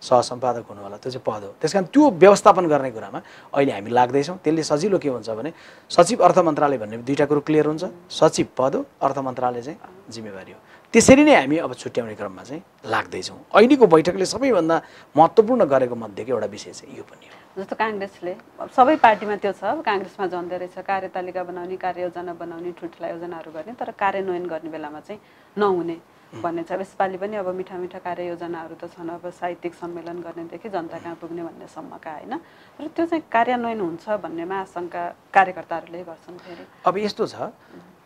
सहसम्पादक हुनु होला, त्यो चाहिँ पद हो। त्यस कारण त्यो व्यवस्थापन गर्ने कुरामा अहिले हामी लाग्दैछौँ। त्यसले सजिलो के हुन्छ भने सचिव अर्थ मन्त्रालय भन्ने दुईवटा कुरो क्लियर हुन्छ। सचिव पद हो, अर्थ मन्त्रालय चाहिँ जिम्मेवारी हो। त्यसरी नै हामी अब छुट्याउने क्रममा चाहिँ लाग्दैछौँ। अहिलेको बैठकले सबैभन्दा महत्त्वपूर्ण गरेको मध्येको एउटा विषय चाहिँ यो पनि हो। जस्तो काङ्ग्रेसले सबै पार्टीमा त्यो छ, काङ्ग्रेसमा झन्डै रहेछ कार्यतालिका बनाउने, कार्ययोजना बनाउने, ठुल्ठुला योजनाहरू गर्ने, तर कार्यान्वयन गर्ने बेलामा चाहिँ नहुने भन्ने छ। यसपालि पनि अब मिठा मिठा कार्ययोजनाहरू त छन्, अब साहित्यिक सम्मेलन गर्नेदेखि जनता कहाँ पुग्ने भन्नेसम्मका होइन, तर त्यो चाहिँ कार्यान्वयन हुन्छ भन्नेमा आशंका कार्यकर्ताहरूले गर्छन्। फेरि अब यस्तो छ,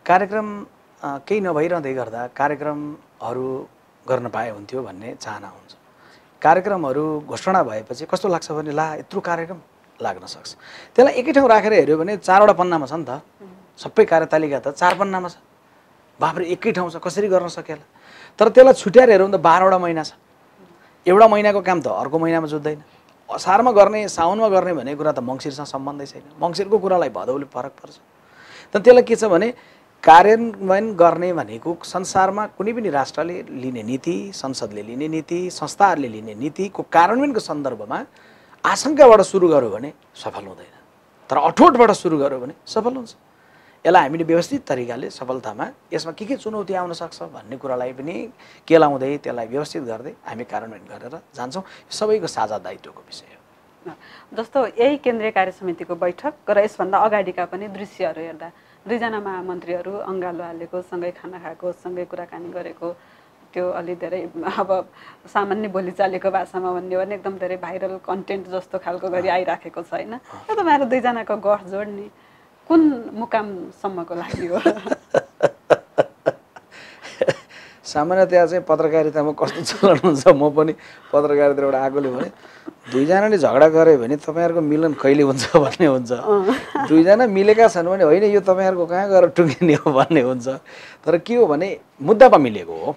कार्यक्रम केही नभइरहँदै गर्दा कार्यक्रमहरू गर्न पाए हुन्थ्यो भन्ने चाहना हुन्छ। कार्यक्रमहरू घोषणा भएपछि कस्तो लाग्छ भने ला यत्रो कार्यक्रम लाग्न सक्छ। त्यसलाई एकै ठाउँ राखेर हेऱ्यो भने 4वटा पन्नामा छ नि त, सबै कार्यतालिका त 4 पन्नामा छ। बाफ्रे एकै ठाउँ छ कसरी गर्न सकेला। तर त्यसलाई छुट्याएर हेरौँ त 12वटा महिना छ। एउटा महिनाको काम त अर्को महिनामा जुत्दैन। असारमा गर्ने साउनमा गर्ने भन्ने कुरा त मङ्सिरसँग सम्बन्धै छैन। मङ्सिरको कुरालाई भदौले फरक पर्छ। तर त्यसलाई के छ भने कार्यान्वयन गर्ने भनेको संसारमा कुनै पनि राष्ट्रले लिने नीति, संसदले लिने नीति, संस्थाहरूले लिने नीतिको कार्यान्वयनको सन्दर्भमा आशंकाबाट सुरु गर्यो भने सफल हुँदैन, तर अठोटबाट सुरु गर्यो भने सफल हुन्छ। यसलाई हामीले व्यवस्थित तरिकाले सफलतामा यसमा के चुनौती आउन सक्छ भन्ने कुरालाई पनि केलाउँदै त्यसलाई व्यवस्थित गर्दै हामी कार्यान्वयन गरेर जान्छौँ। सबैको साझा दायित्वको विषय हो। जस्तो यही केन्द्रीय कार्य समितिको बैठक र यसभन्दा अगाडिका पनि दृश्यहरू हेर्दा दुईजना महामन्त्रीहरू अङ्गालो हालेको, सँगै खाना खाएको, सँगै कुराकानी गरेको, त्यो अलि धेरै अब सामान्य बोलीचालीको भाषामा भन्ने हो भने एकदम धेरै भाइरल कन्टेन्ट जस्तो खालको गरी आइराखेको छ होइन। र तपाईँहरू दुईजनाको गठजोड नि कुन मुकामसम्मको लागि हो? सामान्यतया चाहिँ पत्रकारितामा कस्तो चलन हुन्छ, म पनि पत्रकारिताबाट आएकोले भने दुईजनाले झगडा गऱ्यो भने तपाईँहरूको मिलन कहिले हुन्छ भन्ने हुन्छ। दुईजना मिलेका छन् भने होइन यो तपाईँहरूको कहाँ गएर टुङ्गिने हो भन्ने हुन्छ। तर के हो भने मुद्दामा मिलेको हो।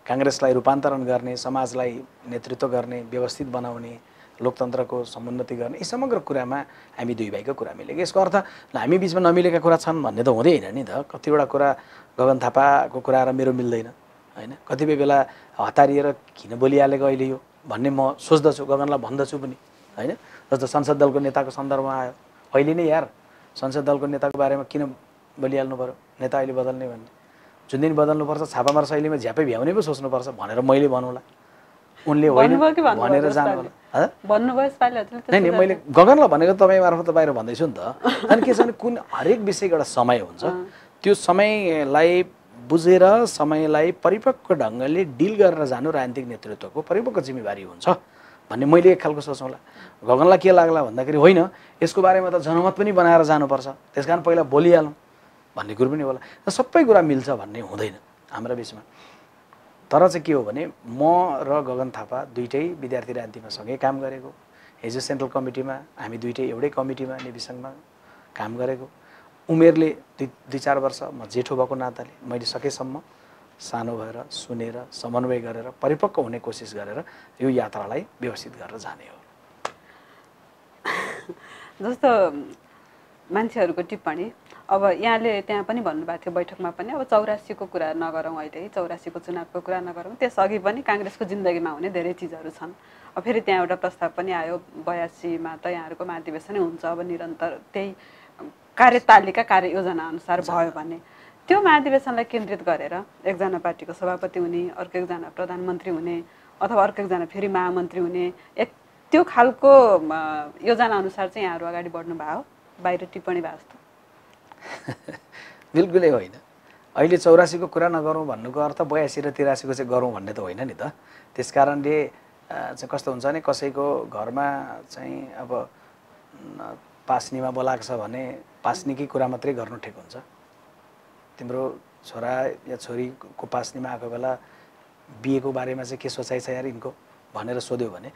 काङ्ग्रेसलाई रूपान्तरण गर्ने, समाजलाई नेतृत्व गर्ने, व्यवस्थित बनाउने, लोकतन्त्रको समुन्नति गर्ने, यी समग्र कुरामा हामी दुई भाइको कुरा मिलेको। यसको अर्थ हामी बिचमा नमिलेका कुरा छन् भन्ने त हुँदै होइन नि त। कतिवटा कुरा गगन थापाको कुरा र मेरो मिल्दैन होइन। कतिपय बेला हतारिएर किन बोलिहालेको अहिले यो भन्ने म सोच्दछु, गगनलाई भन्दछु पनि होइन। जस्तो संसद दलको नेताको सन्दर्भमा आयो, अहिले नै यार संसद दलको नेताको बारेमा किन बोलिहाल्नु पऱ्यो, नेता अहिले बदल्ने भन्ने, जुन दिन बदल्नुपर्छ छापामार शैलीमा झ्यापै भ्याउने पो सोच्नुपर्छ भनेर मैले भन्नुला, उनले होइन भनेर जानु होला। नै मैले गगनलाई भनेको तपाईँ मार्फत बाहिर भन्दैछु नि त। अनि के छ भने कुन हरेक विषयको एउटा समय हुन्छ, त्यो समयलाई बुझेर समयलाई परिपक्व ढङ्गले डिल गरेर जानु राजनीतिक नेतृत्वको परिपक्व जिम्मेवारी हुन्छ भन्ने मैले एक खालको सोचौँला। गगनलाई के लाग्ला भन्दाखेरि होइन यसको बारेमा त जनमत पनि बनाएर जानुपर्छ, त्यस कारण पहिला बोलिहालौँ भन्ने कुरो पनि होला। सबै कुरा मिल्छ भन्ने हुँदैन हाम्रो बिचमा। तर चाहिँ के हो भने म र गगन थापा दुइटै विद्यार्थी राजनीतिमा सँगै काम गरेको, हिजो सेन्ट्रल कमिटीमा हामी दुइटै एउटै कमिटीमा नेविसङ्घमा काम गरेको। उमेरले 2-4 वर्ष म जेठो भएको नाताले मैले सकेसम्म सानो भएर सुनेर समन्वय गरेर परिपक्व हुने कोसिस गरेर यो यात्रालाई व्यवस्थित गरेर जाने हो। जस्तो मान्छेहरूको टिप्पणी अब यहाँले त्यहाँ पनि भन्नुभएको थियो बैठकमा पनि अब 84को कुरा नगरौँ, अहिले 84को चुनावको कुरा नगरौँ, त्यसअघि पनि काङ्ग्रेसको जिन्दगीमा हुने धेरै चिजहरू छन्। अब फेरि त्यहाँ एउटा प्रस्ताव पनि आयो 82मा त यहाँहरूको महाधिवेशनै हुन्छ, अब निरन्तर त्यही कार्यतालिका कार्ययोजना अनुसार भयो भने त्यो महाधिवेशनलाई केन्द्रित गरेर एकजना पार्टीको सभापति हुने, अर्को एकजना प्रधानमन्त्री हुने अथवा अर्को एकजना फेरि महामन्त्री हुने, त्यो खालको योजना अनुसार चाहिँ यहाँहरू अगाडि बढ्नु भयो, बाहिर टिप्पणी भयो जस्तो? बिल्कुलै होइन। अहिले 84को कुरा नगरौँ भन्नुको अर्थ 82 र 83को चाहिँ गरौँ भन्ने त होइन नि त। त्यस कारणले चाहिँ कस्तो हुन्छ भने कसैको घरमा चाहिँ अब पास्नीमा बोलाएको छ भने पास्नीकै कुरा मात्रै गर्नु ठिक हुन्छ। तिम्रो छोरा या छोरीको पास्नीमा आएको बेला बिहेको बारेमा चाहिँ के सोचाइ छ यार यिनको भनेर सोध्यो भने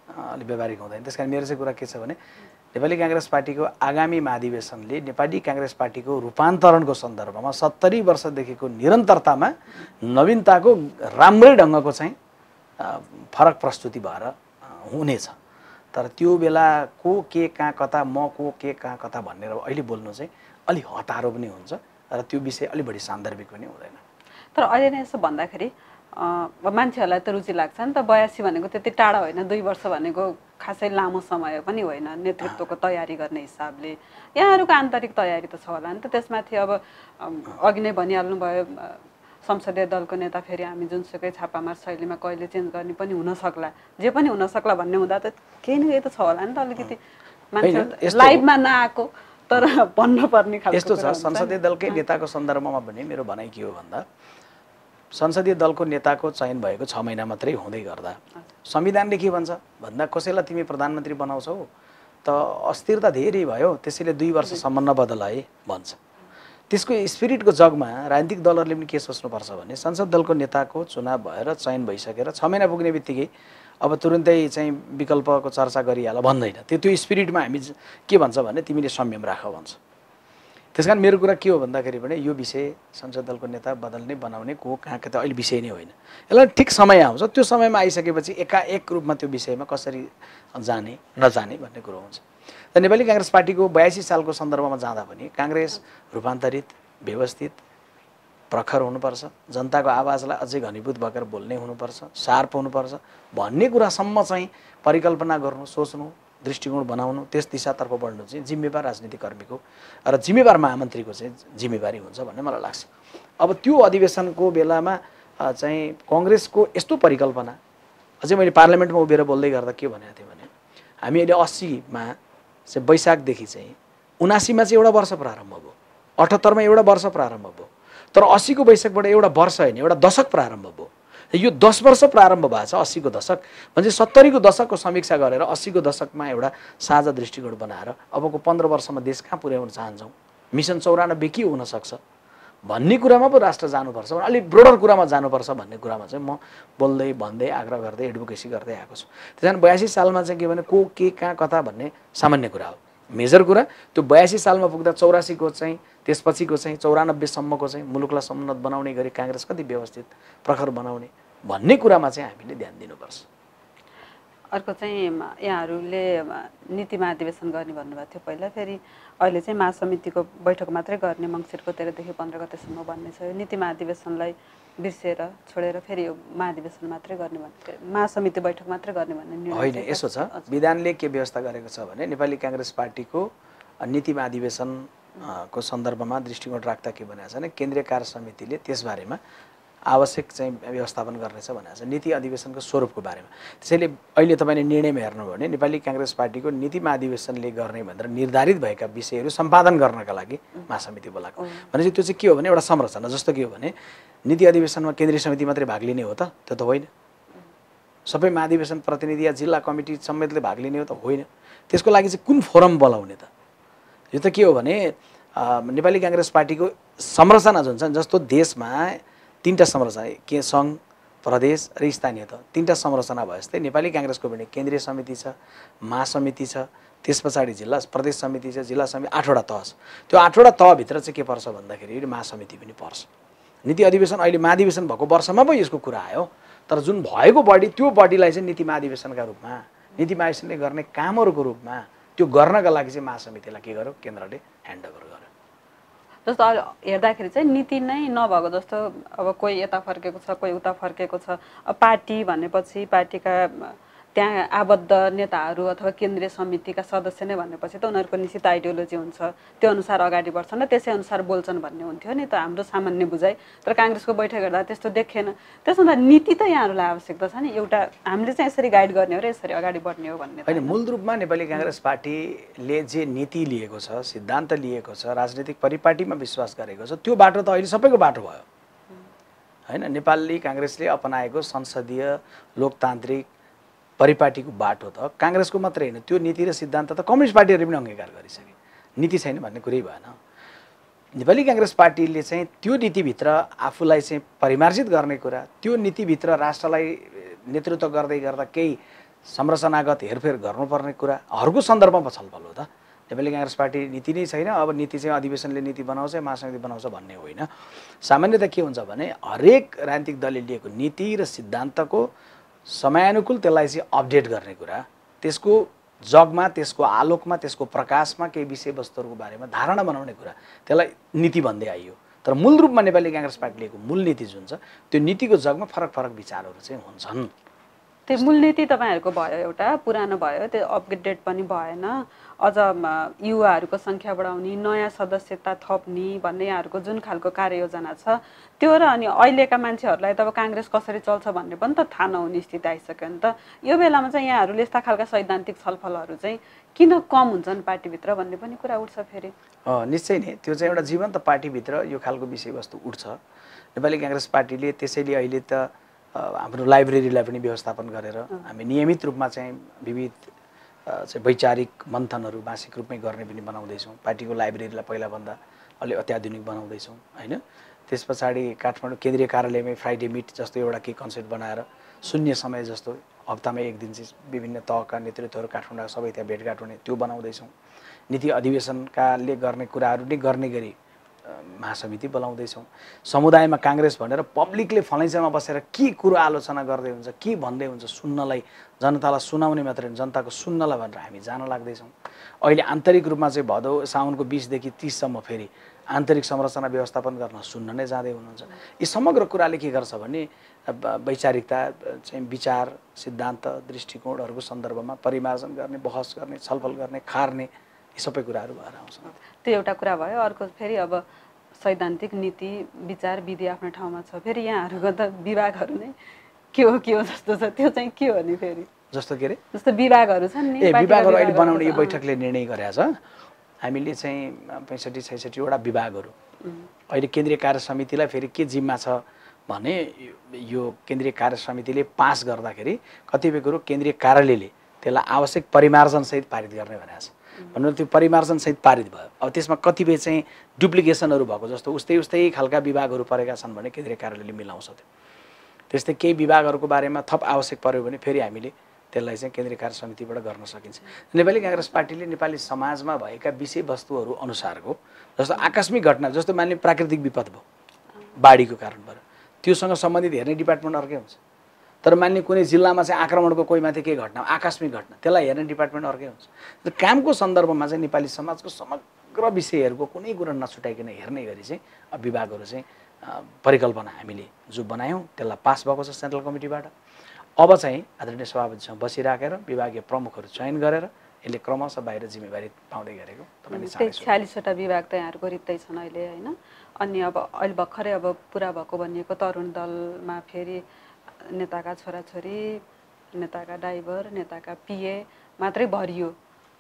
अलिक व्यावहारिक हुँदैन। त्यस कारण मेरो चाहिँ कुरा के छ भने नेपाली काङ्ग्रेस पार्टीको आगामी महाधिवेशनले नेपाली काङ्ग्रेस पार्टीको रूपान्तरणको सन्दर्भमा 70 वर्षदेखिको निरन्तरतामा नवीनताको राम्रै ढङ्गको चाहिँ फरक प्रस्तुति भएर हुनेछ। तर त्यो बेला को के कहाँ कता, म को के कहाँ कता भनेर अहिले बोल्नु चाहिँ अलिक हतारो पनि हुन्छ र त्यो विषय अलिक बढी सान्दर्भिक पनि हुँदैन। तर अहिले नै यसो भन्दाखेरि मान्छेहरूलाई त रुचि लाग्छ नि त। 82 भनेको त्यति टाढा होइन, 2 वर्ष भनेको खासै लामो समय पनि होइन नेतृत्वको तयारी गर्ने हिसाबले। यहाँहरूको आन्तरिक तयारी त छ होला नि त। त्यसमाथि अब अघि नै भनिहाल्नु भयो संसदीय दलको नेता फेरि हामी जुनसुकै छापामार शैलीमा कहिले चेन्ज गर्ने पनि हुन सक्ला, जे पनि हुन सक्ला भन्ने हुँदा त केही न केही त छ होला नि त। अलिकति मान्छे लाइभमा नआएको तर भन्नुपर्ने खालको यस्तो छ। संसदीय दलकै नेताको सन्दर्भमा भने मेरो भनाइ के हो भन्दा संसदीय दलको नेताको चयन भएको 6 महिना मात्रै हुँदै गर्दा संविधानले के भन्छ भन्दा कसैलाई तिमी प्रधानमन्त्री बनाउँछौ त अस्थिरता धेरै भयो त्यसैले 2 वर्षसम्म नबदलाए भन्छ। त्यसको स्पिरिटको जगमा राजनीतिक दलहरूले पनि के सोच्नुपर्छ भने संसद दलको नेताको चुनाव भएर चयन भइसकेर 6 महिना पुग्ने बित्तिकै अब तुरुन्तै चाहिँ विकल्पको चर्चा गरिहाल भन्दैन। त्यो स्पिरिटमा हामी के भन्छ भने तिमीले संयम राख भन्छ। त्यसकारण मेरो कुरा के हो भन्दाखेरि भने यो विषय संसद दलको नेता बदल्ने बनाउने को कहाँका त अहिले विषय नै होइन। यसलाई ठिक समय आउँछ, त्यो समयमा आइसकेपछि एकाएक रूपमा त्यो विषयमा कसरी जाने नजाने भन्ने कुरो हुन्छ। र नेपाली काङ्ग्रेस पार्टीको 82 सालको सन्दर्भमा जाँदा पनि काङ्ग्रेस रूपान्तरित, व्यवस्थित, प्रखर हुनुपर्छ, जनताको आवाजलाई अझै घनीभूत भएर बोल्ने हुनुपर्छ, शार्प हुनुपर्छ भन्ने कुरासम्म चाहिँ परिकल्पना गर्नु, सोच्नु, दृष्टिकोण बनाउनु, त्यस दिशातर्फ बढ्नु चाहिँ जिम्मेवार राजनीतिक कर्मीको र जिम्मेवार महामन्त्रीको चाहिँ जिम्मेवारी हुन्छ भन्ने मलाई लाग्छ। अब त्यो अधिवेशनको बेलामा चाहिँ कङ्ग्रेसको यस्तो परिकल्पना, अझै मैले पार्लियामेन्टमा उभिएर बोल्दै गर्दा के भनेको थिएँ भने हामी अहिले 80मा चाहिँ वैशाखदेखि चाहिँ 79मा चाहिँ एउटा वर्ष प्रारम्भ भयो, 78मा एउटा वर्ष प्रारम्भ भयो, तर 80को वैशाखबाट एउटा वर्ष होइन एउटा दशक प्रारम्भ भयो। यो 10 वर्ष प्रारम्भ भएको छ 80को दशक भने 70को दशकको समीक्षा गरेर 80को दशकमा एउटा साझा दृष्टिकोण बनाएर अबको 15 वर्षमा देश कहाँ पुर्याउन चाहन्छौँ, मिसन 94 के हुन सक्छ भन्ने कुरामा पो राष्ट्र जानुपर्छ, अलिक ब्रोडर कुरामा जानुपर्छ भन्ने कुरामा चाहिँ म बोल्दै भन्दै आग्रह गर्दै एडभोकेसी गर्दै आएको छु। त्यसकारण 82 सालमा चाहिँ के भने को के कहाँ कता भन्ने सामान्य कुरा हो। मेजर कुरा त्यो 82 सालमा पुग्दा 84 को चाहिँ त्यसपछिको चाहिँ 94 सम्मको चाहिँ मुलुकलाई समुन्नत बनाउने गरी काङ्ग्रेस कति व्यवस्थित प्रखर बनाउने भन्ने कुरामा चाहिँ हामीले ध्यान दिनुपर्छ। अर्को चाहिँ यहाँहरूले नीति महाधिवेशन गर्ने भन्नुभएको थियो पहिला, फेरि अहिले चाहिँ महासमितिको बैठक मात्रै गर्ने मङ्सिरको 13 देखि 15 गतेसम्म भन्ने छ। नीति महाधिवेशनलाई बिर्सेर छोडेर फेरि यो महाधिवेशन मात्रै गर्ने भन्ने, महासमिति बैठक मात्रै गर्ने भन्ने निर्णय होइन। यसो छ, विधानले के व्यवस्था गरेको छ भने नेपाली काङ्ग्रेस पार्टीको नीति महाधिवेशनको सन्दर्भमा दृष्टिकोण राख्दा के भनेको छ भने केन्द्रीय कार्य समितिले त्यसबारेमा आवश्यक चाहिँ व्यवस्थापन गर्नेछ भनेको छ नीति अधिवेशनको स्वरूपको बारेमा। त्यसैले अहिले तपाईँले निर्णयमा हेर्नुभयो भने नेपाली काङ्ग्रेस पार्टीको नीति महाधिवेशनले गर्ने भनेर निर्धारित भएका विषयहरू सम्पादन गर्नका लागि महासमिति बोलाएको भनेपछि त्यो चाहिँ के हो भने एउटा संरचना जस्तो के हो भने नीति अधिवेशनमा केन्द्रीय समिति मात्रै भाग लिने हो त, त्यो त होइन। सबै महाधिवेशन प्रतिनिधि या जिल्ला कमिटी समेतले भाग लिने हो त होइन। त्यसको लागि चाहिँ कुन फोरम बोलाउने त? यो त के हो भने नेपाली काङ्ग्रेस पार्टीको संरचना जुन छ, जस्तो देशमा 3टा संरचना के सङ्घ, प्रदेश र स्थानीय त 3टा संरचना भयो जस्तै नेपाली काङ्ग्रेसको पनि केन्द्रीय समिति छ, महासमिति छ, त्यस पछाडि जिल्ला प्रदेश समिति छ, जिल्ला समिति 8वटा तह छ। त्यो 8वटा तहभित्र चाहिँ के पर्छ भन्दाखेरि महासमिति पनि पर्छ। नीति अधिवेशन अहिले महाधिवेशन भएको वर्षमा पो यसको कुरा आयो, तर जुन भएको बडी त्यो बडीलाई चाहिँ नीति महाधिवेशनका रूपमा, नीति महाधिवेशनले गर्ने कामहरूको रूपमा त्यो गर्नका लागि चाहिँ महासमितिलाई के गर्यो, केन्द्रले ह्यान्डओभर गर्यो। जस्तो हेर्दाखेरि चाहिँ नीति नै नभएको जस्तो, अब कोही यता फर्केको छ, कोही उता फर्केको छ। अब पार्टी भनेपछि पार्टीका त्यहाँ आबद्ध नेताहरू अथवा केन्द्रीय समितिका सदस्य नै भनेपछि त उनीहरूको निश्चित आइडियोलोजी हुन्छ, त्यो अनुसार अगाडि बढ्छन् र त्यसै अनुसार बोल्छन् भन्ने हुन्थ्यो नि त हाम्रो सामान्य बुझाइ। तर काङ्ग्रेसको बैठक हेर्दा त्यस्तो देखिएन। त्यसमा नीति त यहाँहरूलाई आवश्यकता छ नि, एउटा हामीले चाहिँ यसरी गाइड गर्ने हो र यसरी अगाडि बढ्ने हो भन्ने होइन। मूल रूपमा नेपाली काङ्ग्रेस पार्टीले जे नीति लिएको छ, सिद्धान्त लिएको छ, राजनीतिक परिपाटीमा विश्वास गरेको छ, त्यो बाटो त अहिले सबैको बाटो भयो होइन। नेपाली काङ्ग्रेसले अपनाएको संसदीय लोकतान्त्रिक परिपाटीको बाटो त काङ्ग्रेसको मात्रै होइन, त्यो नीति र सिद्धान्त त कम्युनिस्ट पार्टीहरूले पनि अङ्गीकार गरिसके। नीति छैन भन्ने कुरै भएन। नेपाली काङ्ग्रेस पार्टीले चाहिँ त्यो नीतिभित्र आफूलाई चाहिँ परिमार्जित गर्ने कुरा, त्यो नीतिभित्र राष्ट्रलाई नेतृत्व गर्दै गर्दा केही संरचनागत हेरफेर गर्नुपर्ने कुराहरूको सन्दर्भमा छलफल हो त। नेपाली काङ्ग्रेस पार्टी नीति नै छैन, अब नीति चाहिँ अधिवेशनले नीति बनाउँछ, महासमिति बनाउँछ भन्ने होइन। सामान्यतः के हुन्छ भने हरेक राजनीतिक दलले लिएको नीति र सिद्धान्तको समयानुकूल त्यसलाई चाहिँ अपडेट गर्ने कुरा, त्यसको जगमा, त्यसको आलोकमा, त्यसको प्रकाशमा केही विषयवस्तुहरूको बारेमा धारणा बनाउने कुरा, त्यसलाई नीति भन्दै आइयो। तर मूल रूपमा नेपाली काङ्ग्रेस पार्टीको मूल नीति जुन छ त्यो नीतिको जगमा फरक फरक विचारहरू चाहिँ हुन्छन्। त्यो मूल नीति तपाईँहरूको भयो, एउटा पुरानो भयो, त्यो अपडेट पनि भएन। अझ युवाहरूको सङ्ख्या बढाउने, नयाँ सदस्यता थप्ने भन्ने यहाँहरूको जुन खालको कार्ययोजना छ त्यो र अनि अहिलेका मान्छेहरूलाई त अब काङ्ग्रेस कसरी चल्छ भन्ने पनि त थाहा नहुने स्थिति आइसक्यो नि त। यो बेलामा चाहिँ यहाँहरूले यस्ता खालका सैद्धान्तिक छलफलहरू चाहिँ किन कम हुन्छन् पार्टीभित्र भन्ने पनि कुरा उठ्छ फेरि। निश्चय नै त्यो चाहिँ एउटा जीवन्त पार्टीभित्र यो खालको विषयवस्तु उठ्छ। नेपाली काङ्ग्रेस पार्टीले त्यसैले अहिले त हाम्रो लाइब्रेरीलाई पनि व्यवस्थापन गरेर हामी नियमित रूपमा चाहिँ विविध चाहिँ वैचारिक मन्थनहरू मासिक रूपमै गर्ने पनि बनाउँदैछौँ। पार्टीको लाइब्रेरीलाई पहिलाभन्दा अलि अत्याधुनिक बनाउँदैछौँ होइन। त्यस पछाडि काठमाडौँ केन्द्रीय कार्यालयमै फ्राइडे मिट जस्तो एउटा केही कन्सेप्ट बनाएर शून्य समय जस्तो हप्तामा एक दिन चाहिँ विभिन्न तहका नेतृत्वहरू काठमाडौँ सबै त्यहाँ भेटघाट हुने त्यो बनाउँदैछौँ। नीति अधिवेशनकाले गर्ने कुराहरू नै गर्ने गरी महासमिति बोलाउँदैछौँ। समुदायमा काङ्ग्रेस भनेर पब्लिकले फलैँचामा बसेर के कुरो आलोचना गर्दै हुन्छ, के भन्दै हुन्छ सुन्नलाई, जनतालाई सुनाउने मात्रै होइन, जनताको सुन्नलाई भनेर हामी जान लाग्दैछौँ। अहिले आन्तरिक रूपमा चाहिँ भदौ साउनको 20 देखि 30 सम्म फेरि आन्तरिक संरचना व्यवस्थापन गर्न सुन्न नै जाँदै हुनुहुन्छ। यी समग्र कुराले के गर्छ भने वैचारिकता चाहिँ विचार, सिद्धान्त, दृष्टिकोणहरूको सन्दर्भमा परिमार्जन गर्ने, बहस गर्ने, छलफल गर्ने, खार्ने यी सबै कुराहरू भएर आउँछन्। त्यो एउटा कुरा भयो। अर्को फेरि अब सैद्धान्तिक नीति विचार विधि आफ्नो ठाउँमा छ, फेरि यहाँहरूको त विभागहरू नै के हो जस्तो छ। त्यो चाहिँ के हो नि फेरि जस्तो के अरे जस्तो विभागहरू छन् नि, विभागहरू अहिले बनाउने यो बैठकले निर्णय गरेको छ। हामीले चाहिँ 65-66 वटा विभागहरू अहिले केन्द्रीय कार्य समितिलाई फेरि के जिम्मा छ भने यो केन्द्रीय कार्य समितिले पास गर्दाखेरि कतिपय कुरो केन्द्रीय कार्यालयले त्यसलाई आवश्यक परिमार्जनसहित पारित गर्ने भनेको छ। भन्नु त्यो परिमार्जनसहित पारित भयो। अब त्यसमा कतिपय चाहिँ डुप्लिकेसनहरू भएको जस्तो उस्तै खालका विभागहरू परेका छन् भने केन्द्रीय कार्यालयले मिलाउँछ। त्यस्तै केही विभागहरूको बारेमा थप आवश्यक पर्यो भने फेरि हामीले त्यसलाई चाहिँ केन्द्रीय कार्य समितिबाट गर्न सकिन्छ। नेपाली काङ्ग्रेस पार्टीले नेपाली समाजमा भएका विषयवस्तुहरू अनुसारको जस्तो आकस्मिक घटना, जस्तो मान्ने प्राकृतिक विपद भयो, बाढीको कारणबाट, त्योसँग सम्बन्धित हेर्ने डिपार्टमेन्ट अर्कै हुन्छ। तर मान्ने कुनै जिल्लामा चाहिँ आक्रमणको कोही माथि केही घटना, आकस्मिक घटना, त्यसलाई हेर्ने डिपार्टमेन्ट अर्कै हुन्छ। कामको सन्दर्भमा चाहिँ नेपाली समाजको समग्र विषयहरूको कुनै कुरा नछुटाइकन हेर्ने गरी चाहिँ विभागहरू चाहिँ परिकल्पना हामीले जो बनायौँ त्यसलाई पास भएको छ सेन्ट्रल कमिटीबाट। अब चाहिँ आदरणीय सभापतिसँग बसिराखेर विभागीय प्रमुखहरू चयन गरेर यसले क्रमशः बाहिर जिम्मेवारी पाउँदै गरेको तपाईँले 46वटा विभाग त यहाँहरूको रित्तै छन् अहिले होइन। अनि अब अहिले भर्खरै अब पुरा भएको भनिएको तरुण दलमा फेरि नेताका छोराछोरी, नेताका ड्राइभर, नेताका पिए मात्रै भरियो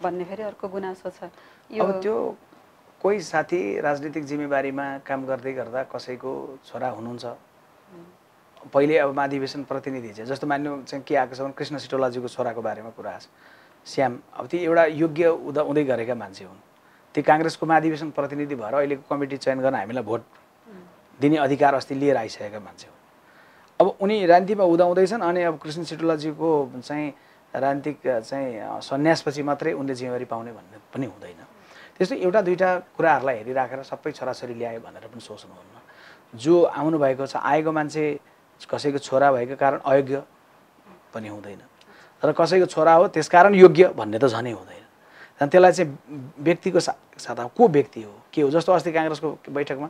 भन्ने फेरि अर्को गुनासो छ। अब त्यो कोही साथी राजनीतिक जिम्मेवारीमा काम गर्दै गर्दा कसैको छोरा हुनुहुन्छ। पहिले अब महाधिवेशन प्रतिनिधि चाहिँ जस्तो मान्नु चाहिँ के आएको छ भने कृष्ण सिटोलाजीको छोराको बारेमा कुरा आछ। श्याम अब ती एउटा योग्य हुँदै गरेका मान्छे हुन्। ती काङ्ग्रेसको महाधिवेशन प्रतिनिधि भएर अहिलेको कमिटी चयन गर्न हामीलाई भोट दिने अधिकार अस्ति लिएर आइसकेका मान्छे हुन्। अब उनी राजनीतिमा हुँदैछन् अनि अब कृष्ण सिटोलाजीको चाहिँ राजनीतिक चाहिँ सन्यासपछि मात्रै उनले जिम्मेवारी पाउने भन्ने पनि हुँदैन। त्यस्तो एउटा दुईवटा कुराहरूलाई हेरिराखेर सबै छोराछोरी ल्यायो भनेर पनि सोच्नुहुन्न। जो आउनुभएको छ, आएको मान्छे कसैको छोरा भएको कारण अयोग्य पनि हुँदैन, तर कसैको छोरा हो त्यसकारण योग्य भन्ने त झनै हुँदैन। त्यसलाई चाहिँ व्यक्तिको साथ को व्यक्ति हो के हो। जस्तो अस्ति काङ्ग्रेसको बैठकमा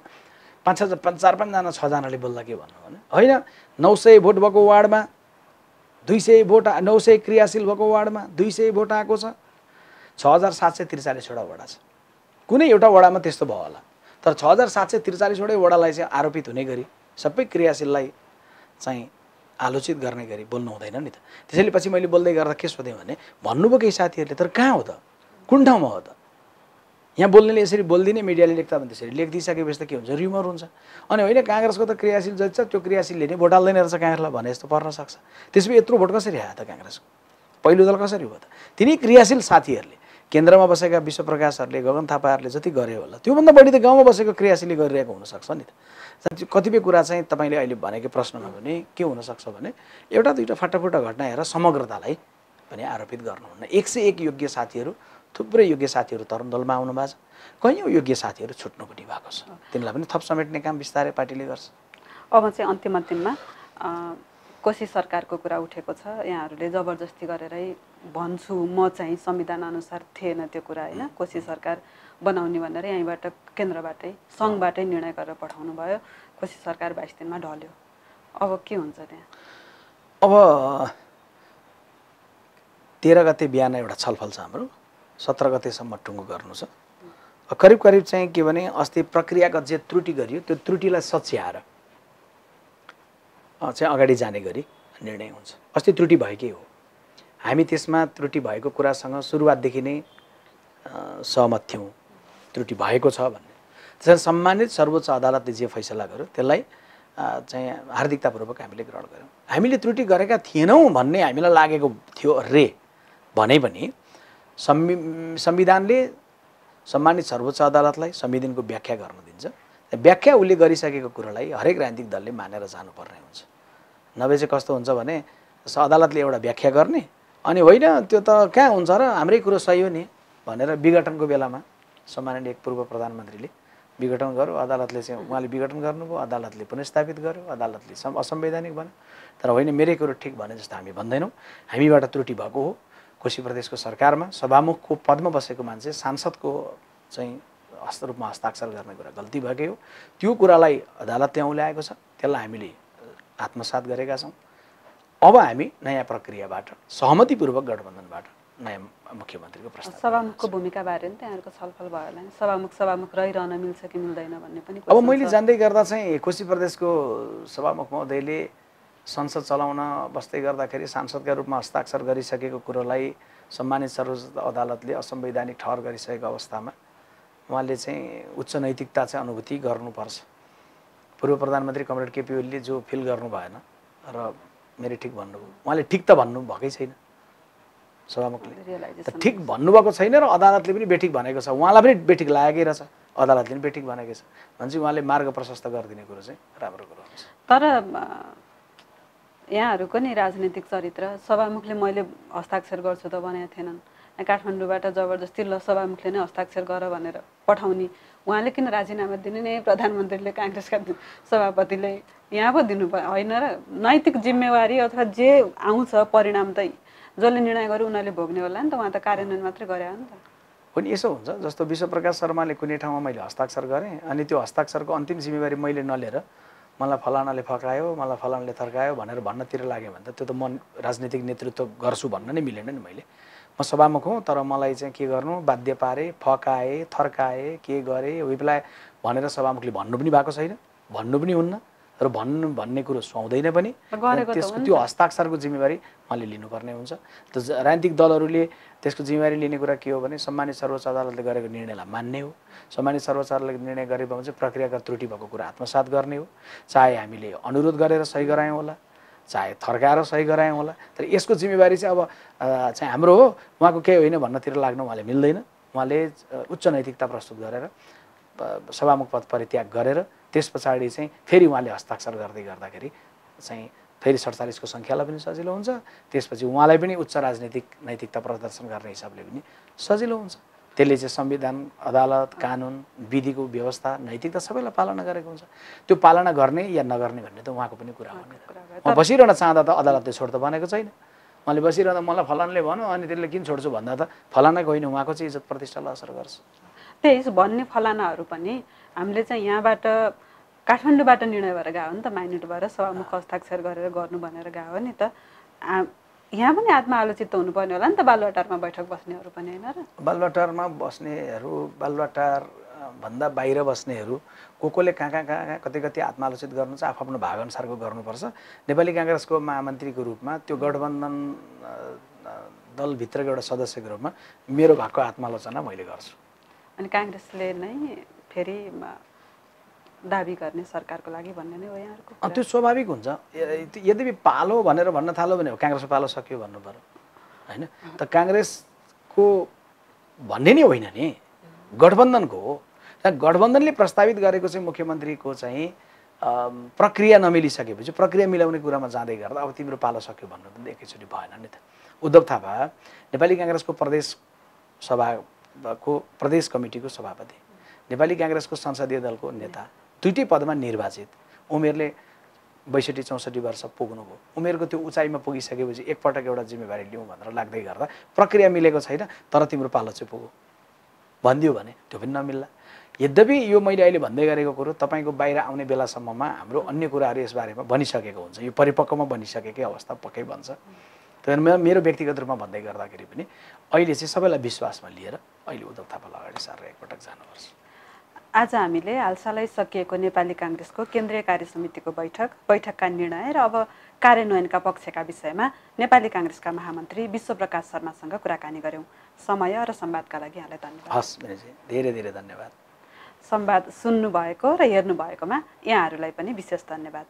4-5जना 6जनाले बोल्दा के भन्नु भने होइन 900 भोट भएको वार्डमा 200 भोट 900 क्रियाशील भएको वार्डमा 200 भोट आएको छ। 6743 वटा वडा छ। कुनै एउटा वडामा त्यस्तो भयो होला, तर 6743 वटै वडालाई चाहिँ आरोपित हुने गरी सबै क्रियाशीललाई चाहिँ आलोचित गर्ने गरी बोल्नु हुँदैन नि त। त्यसैले पछि मैले बोल्दै गर्दा के सोधेँ भने भन्नुभयो केही साथीहरूले तर कहाँ हो त, कुन ठाउँमा हो त। यहाँ बोल्नेले यसरी बोल्दिने, मिडियाले लेख्दा भने त्यसरी लेखिदिइसकेपछि त के हुन्छ, रिमर हुन्छ। अनि होइन काङ्ग्रेसको त क्रियाशील जति छ त्यो क्रियाशीलले नै भोट हाल्दैन रहेछ काङ्ग्रेसलाई भने जस्तो पर्न सक्छ। त्यसपछि यत्रो भोट कसरी आयो त काङ्ग्रेसको, पहिलो दल कसरी हो त। तिनी क्रियाशील साथीहरूले केन्द्रमा बसेका विश्वप्रकाशहरूले, गगन थापाहरूले जति गरे होला त्योभन्दा बढी त गाउँमा बसेको क्रियाशीलले गरिरहेको हुनसक्छ नि त। कतिपय कुरा चाहिँ तपाईँले अहिले भनेको प्रश्नमा भने के हुनसक्छ भने एउटा दुईवटा फाटाफुटा घटना हेरेर समग्रतालाई पनि आरोपित गर्नुहुन्न। 101 योग्य साथीहरू, थुप्रै योग्य साथीहरू तरुण दलमा आउनु भएको छ, कैयौँ योग्य साथीहरू छुट्नु पनि भएको छ। तिनलाई पनि थप समेट्ने काम बिस्तारै पार्टीले गर्छ। अब चाहिँ अन्तिममा कोशी सरकारको कुरा उठेको छ। यहाँहरूले जबरजस्ती गरेरै भन्छु म चाहिँ संविधान अनुसार थिएन त्यो कुरा होइन, कोशी सरकार बनाउने भनेर यहीँबाट केन्द्रबाटै सङ्घबाटै निर्णय गरेर पठाउनु भयो। कोशी सरकार 22 दिनमा ढल्यो। अब के हुन्छ त्यहाँ? अब 13 गते बिहान एउटा छलफल छ हाम्रो, 17 गतेसम्म टुङ्गो गर्नु छ। करिब चाहिँ के भने अस्ति प्रक्रियागत जे त्रुटि गरियो त्यो त्रुटिलाई सच्याएर चाहिँ अगाडि जाने गरी निर्णय हुन्छ। अस्ति त्रुटि भएकै हो, हामी त्यसमा त्रुटि भएको कुरासँग सुरुवातदेखि नै सहमत थियौँ, त्रुटि भएको छ भन्ने। त्यसैले सम्मानित सर्वोच्च अदालतले जे फैसला गर्यो त्यसलाई चाहिँ हार्दिकतापूर्वक हामीले ग्रहण गऱ्यौँ। हामीले त्रुटि गरेका थिएनौँ भन्ने हामीलाई लागेको थियो रे भने पनि संविधानले सम्मानित सर्वोच्च अदालतलाई संविधानको व्याख्या गर्न दिन्छ। व्याख्या उसले गरिसकेको कुरालाई हरेक राजनीतिक दलले मानेर जानुपर्ने हुन्छ। नभए चाहिँ कस्तो हुन्छ भने अदालतले एउटा व्याख्या गर्ने अनि होइन त्यो त कहाँ हुन्छ र हाम्रै कुरो सही हो नि भनेर विघटनको बेलामा सम्माननीय एक पूर्व प्रधानमन्त्रीले विघटन गर्यो, अदालतले चाहिँ उहाँले विघटन गर्नुभयो, अदालतले पुनर्स्थापित गर्यो, अदालतले असंवैधानिक भन्यो। तर होइन, मेरै कुरो ठिक भने जस्तो हामी भन्दैनौँ। हामीबाट त्रुटि भएको हो। कोशी प्रदेशको सरकारमा सभामुखको पदमा बसेको मान्छे सांसदको चाहिँ रूपमा हस्ताक्षर गर्ने कुरा गल्ती भएकै हो। त्यो कुरालाई अदालतले औँल्याएको छ, त्यसलाई हामीले आत्मसात गरेका छौँ। अब हामी नयाँ प्रक्रियाबाट सहमतिपूर्वक गठबन्धनबाट नयाँ मुख्यमन्त्रीको प्रस्ताव। सभामुखको भूमिकाबारे नि त्यहाँहरूको छलफल भयो होला नि, सभामुख रहिरहन मिल्छ कि मिल्दैन भन्ने पनि। अब मैले जान्दै गर्दा चाहिँ कोशी प्रदेशको सभामुख महोदयले संसद चलाउन बस्दै गर्दाखेरि सांसदका रूपमा हस्ताक्षर गरिसकेको कुरोलाई सम्मानित सर्वोच्च अदालतले असंवैधानिक ठहर गरिसकेको अवस्थामा उहाँले चाहिँ उच्च नैतिकता चाहिँ अनुभूति गर्नुपर्छ। पूर्व प्रधानमन्त्री कमरेड केपी ओलीले जो फिल गर्नु भएन र मेरो ठिक भन्नुभयो, उहाँले ठिक त भन्नुभएकै छैन। सभामुखले त ठिक भन्नुभएको छैन र अदालतले पनि बेठिक भनेको छ, उहाँलाई पनि बेठिक लागेकै रहेछ, अदालतले पनि बेठिक भनेकै छ भने चाहिँ उहाँले मार्ग प्रशस्त गरिदिने कुरो चाहिँ राम्रो कुरो हुन्छ। तर यहाँहरूको नि राजनीतिक चरित्र, सभामुखले मैले हस्ताक्षर गर्छु त भनेको थिएनन्, काठमाडौँबाट जबरजस्ती ल सभामुखले नै हस्ताक्षर गर भनेर पठाउने, उहाँले किन राजीनामा दिने नै प्रधानमन्त्रीले काङ्ग्रेसका सभापतिले यहाँ पो दिनु होइन र? नैतिक जिम्मेवारी अथवा जे आउँछ परिणाम त जसले निर्णय गर्यो उनीहरूले भोग्ने होला नि त, उहाँ त कार्यान्वयन मात्रै गरे हो नि त। पनि यसो हुन्छ जस्तो विश्वप्रकाश शर्माले कुनै ठाउँमा मैले हस्ताक्षर गरेँ अनि त्यो हस्ताक्षरको अन्तिम जिम्मेवारी मैले नलिएर मलाई फलानाले फकायो, मलाई फलानाले थर्कायो भनेर भन्नतिर लाग्यो भने त त्यो त म राजनीतिक नेतृत्व गर्छु भन्न नै मिलेन नि। मैले म सभामुख हुँ तर मलाई चाहिँ के गर्नु, बाध्य पारे, फकाए, थर्काए, के गरेँ उहिलेलाई भनेर सभामुखले भन्नु पनि भएको छैन, भन्नु पनि हुन्न र भन्ने कुरो सुहाउँदैन पनि। त्यसको त्यो हस्ताक्षरको जिम्मेवारी उहाँले लिनुपर्ने हुन्छ। त राजनीतिक दलहरूले त्यसको जिम्मेवारी लिने कुरा के हो भने सम्मानित सर्वोच्च अदालतले गरेको निर्णयलाई मान्ने हो। सम्मानित सर्वोच्च अदालतले निर्णय गरेको भने चाहिँ प्रक्रियागत त्रुटि भएको कुरा आत्मसात गर्ने हो। चाहे हामीले अनुरोध गरेर सही गरायौँ होला, चाहे थर्काएर सही गरायौँ होला, तर यसको जिम्मेवारी चाहिँ अब चाहिँ हाम्रो हो, उहाँको केही होइन भन्नतिर लाग्न उहाँले मिल्दैन। उहाँले उच्च नैतिकता प्रस्तुत गरेर सभामुख पद परित्याग गरेर त्यस पछाडि चाहिँ फेरि उहाँले हस्ताक्षर गर्दै गर्दाखेरि चाहिँ फेरि 47को सङ्ख्यालाई पनि सजिलो हुन्छ, त्यसपछि उहाँलाई पनि उच्च राजनीतिक नैतिकता प्रदर्शन गर्ने हिसाबले पनि सजिलो हुन्छ। त्यसले चाहिँ संविधान, अदालत, कानुन, विधिको व्यवस्था, नैतिकता सबैलाई पालना गरेको हुन्छ। त्यो पालना गर्ने या नगर्ने भन्ने त उहाँको पनि कुरा हो नि। म बसिरहन चाहँदा त अदालतले छोड त भनेको छैन। उहाँले बसिरहँदा मलाई फलानाले भन्यो अनि त्यसले किन छोड्छु भन्दा त फलानाको होइन, उहाँको चाहिँ इज्जत प्रतिष्ठालाई असर गर्छ। त्यही भन्ने फलानाहरू पनि हामीले चाहिँ यहाँबाट काठमाडौँबाट निर्णय भएर गयो नि त, माइन्युट भएर सभामुख हस्ताक्षर गरेर गर्नु भनेर गयो नि त। यहाँ पनि आत्मआलोचित त हुनुपर्ने होला नि त, बालुवाटारमा बैठक बस्नेहरू पनि होइन र? बालुवाटारमा बस्नेहरू, बालुवाटार भन्दा बाहिर बस्नेहरू कोले कहाँ कति आत्मआलोचित गर्नु चाहिँ आफ्नो भागअनुसारको गर्नुपर्छ। नेपाली काङ्ग्रेसको महामन्त्रीको रूपमा त्यो गठबन्धन दलभित्रको एउटा सदस्यको रूपमा मेरो भएको आत्मालोचना मैले गर्छु। अनि काङ्ग्रेसले नै फेरि दाबी गर्ने सरकारको लागि भन्ने नै हो यहाँहरूको? त्यो स्वाभाविक हुन्छ। यद्यपि पालो भनेर भन्न थाल्यो भने काङ्ग्रेसको पालो सक्यो भन्नु पर्यो होइन। त काङ्ग्रेसको भन्ने नै होइन नि, गठबन्धनको हो। गठबन्धनले प्रस्तावित गरेको चाहिँ मुख्यमन्त्रीको चाहिँ प्रक्रिया नमिलिसकेपछि प्रक्रिया मिलाउने कुरामा जाँदै गर्दा अब तिम्रो पालो सक्यो भन्नु त एकैचोटि भएन नि त। उद्धव थापा नेपाली काङ्ग्रेसको प्रदेश सभाको प्रदेश कमिटीको सभापति, नेपाली काङ्ग्रेसको संसदीय दलको नेता, दुईटै पदमा निर्वाचित, उमेरले 62-64 वर्ष पुग्नुभयो। उमेरको त्यो उचाइमा पुगिसकेपछि एकपटक एउटा जिम्मेवारी लिउँ भनेर लाग्दै गर्दा प्रक्रिया मिलेको छैन तर तिम्रो पालो चाहिँ पुग्यो भनिदियो भने त्यो पनि नमिल्ला। यद्यपि यो मैले अहिले भन्दै गरेको कुरो तपाईँको बाहिर आउने बेलासम्ममा हाम्रो अन्य कुराहरू यसबारेमा बनिसकेको हुन्छ, यो परिपक्वमा बनिसकेकै अवस्था पक्कै बन्छ। तर मेरो व्यक्तिगत रूपमा भन्दै गर्दाखेरि पनि अहिले चाहिँ सबैलाई विश्वासमा लिएर अहिले उद्धव थापालाई अगाडि सारेर एकपटक जानुपर्छ। आज हामीले हालसालै सकिएको नेपाली काङ्ग्रेसको केन्द्रीय कार्य समितिको बैठकका निर्णय र अब कार्यान्वयनका पक्षका विषयमा नेपाली काङ्ग्रेसका महामन्त्री विश्वप्रकाश शर्मासँग कुराकानी गऱ्यौँ। समय र संवादका लागि यहाँलाई धन्यवाद। हस् मिनेजी, धेरै धेरै धन्यवाद। संवाद सुन्नुभएको र हेर्नुभएकोमा यहाँहरूलाई पनि विशेष धन्यवाद।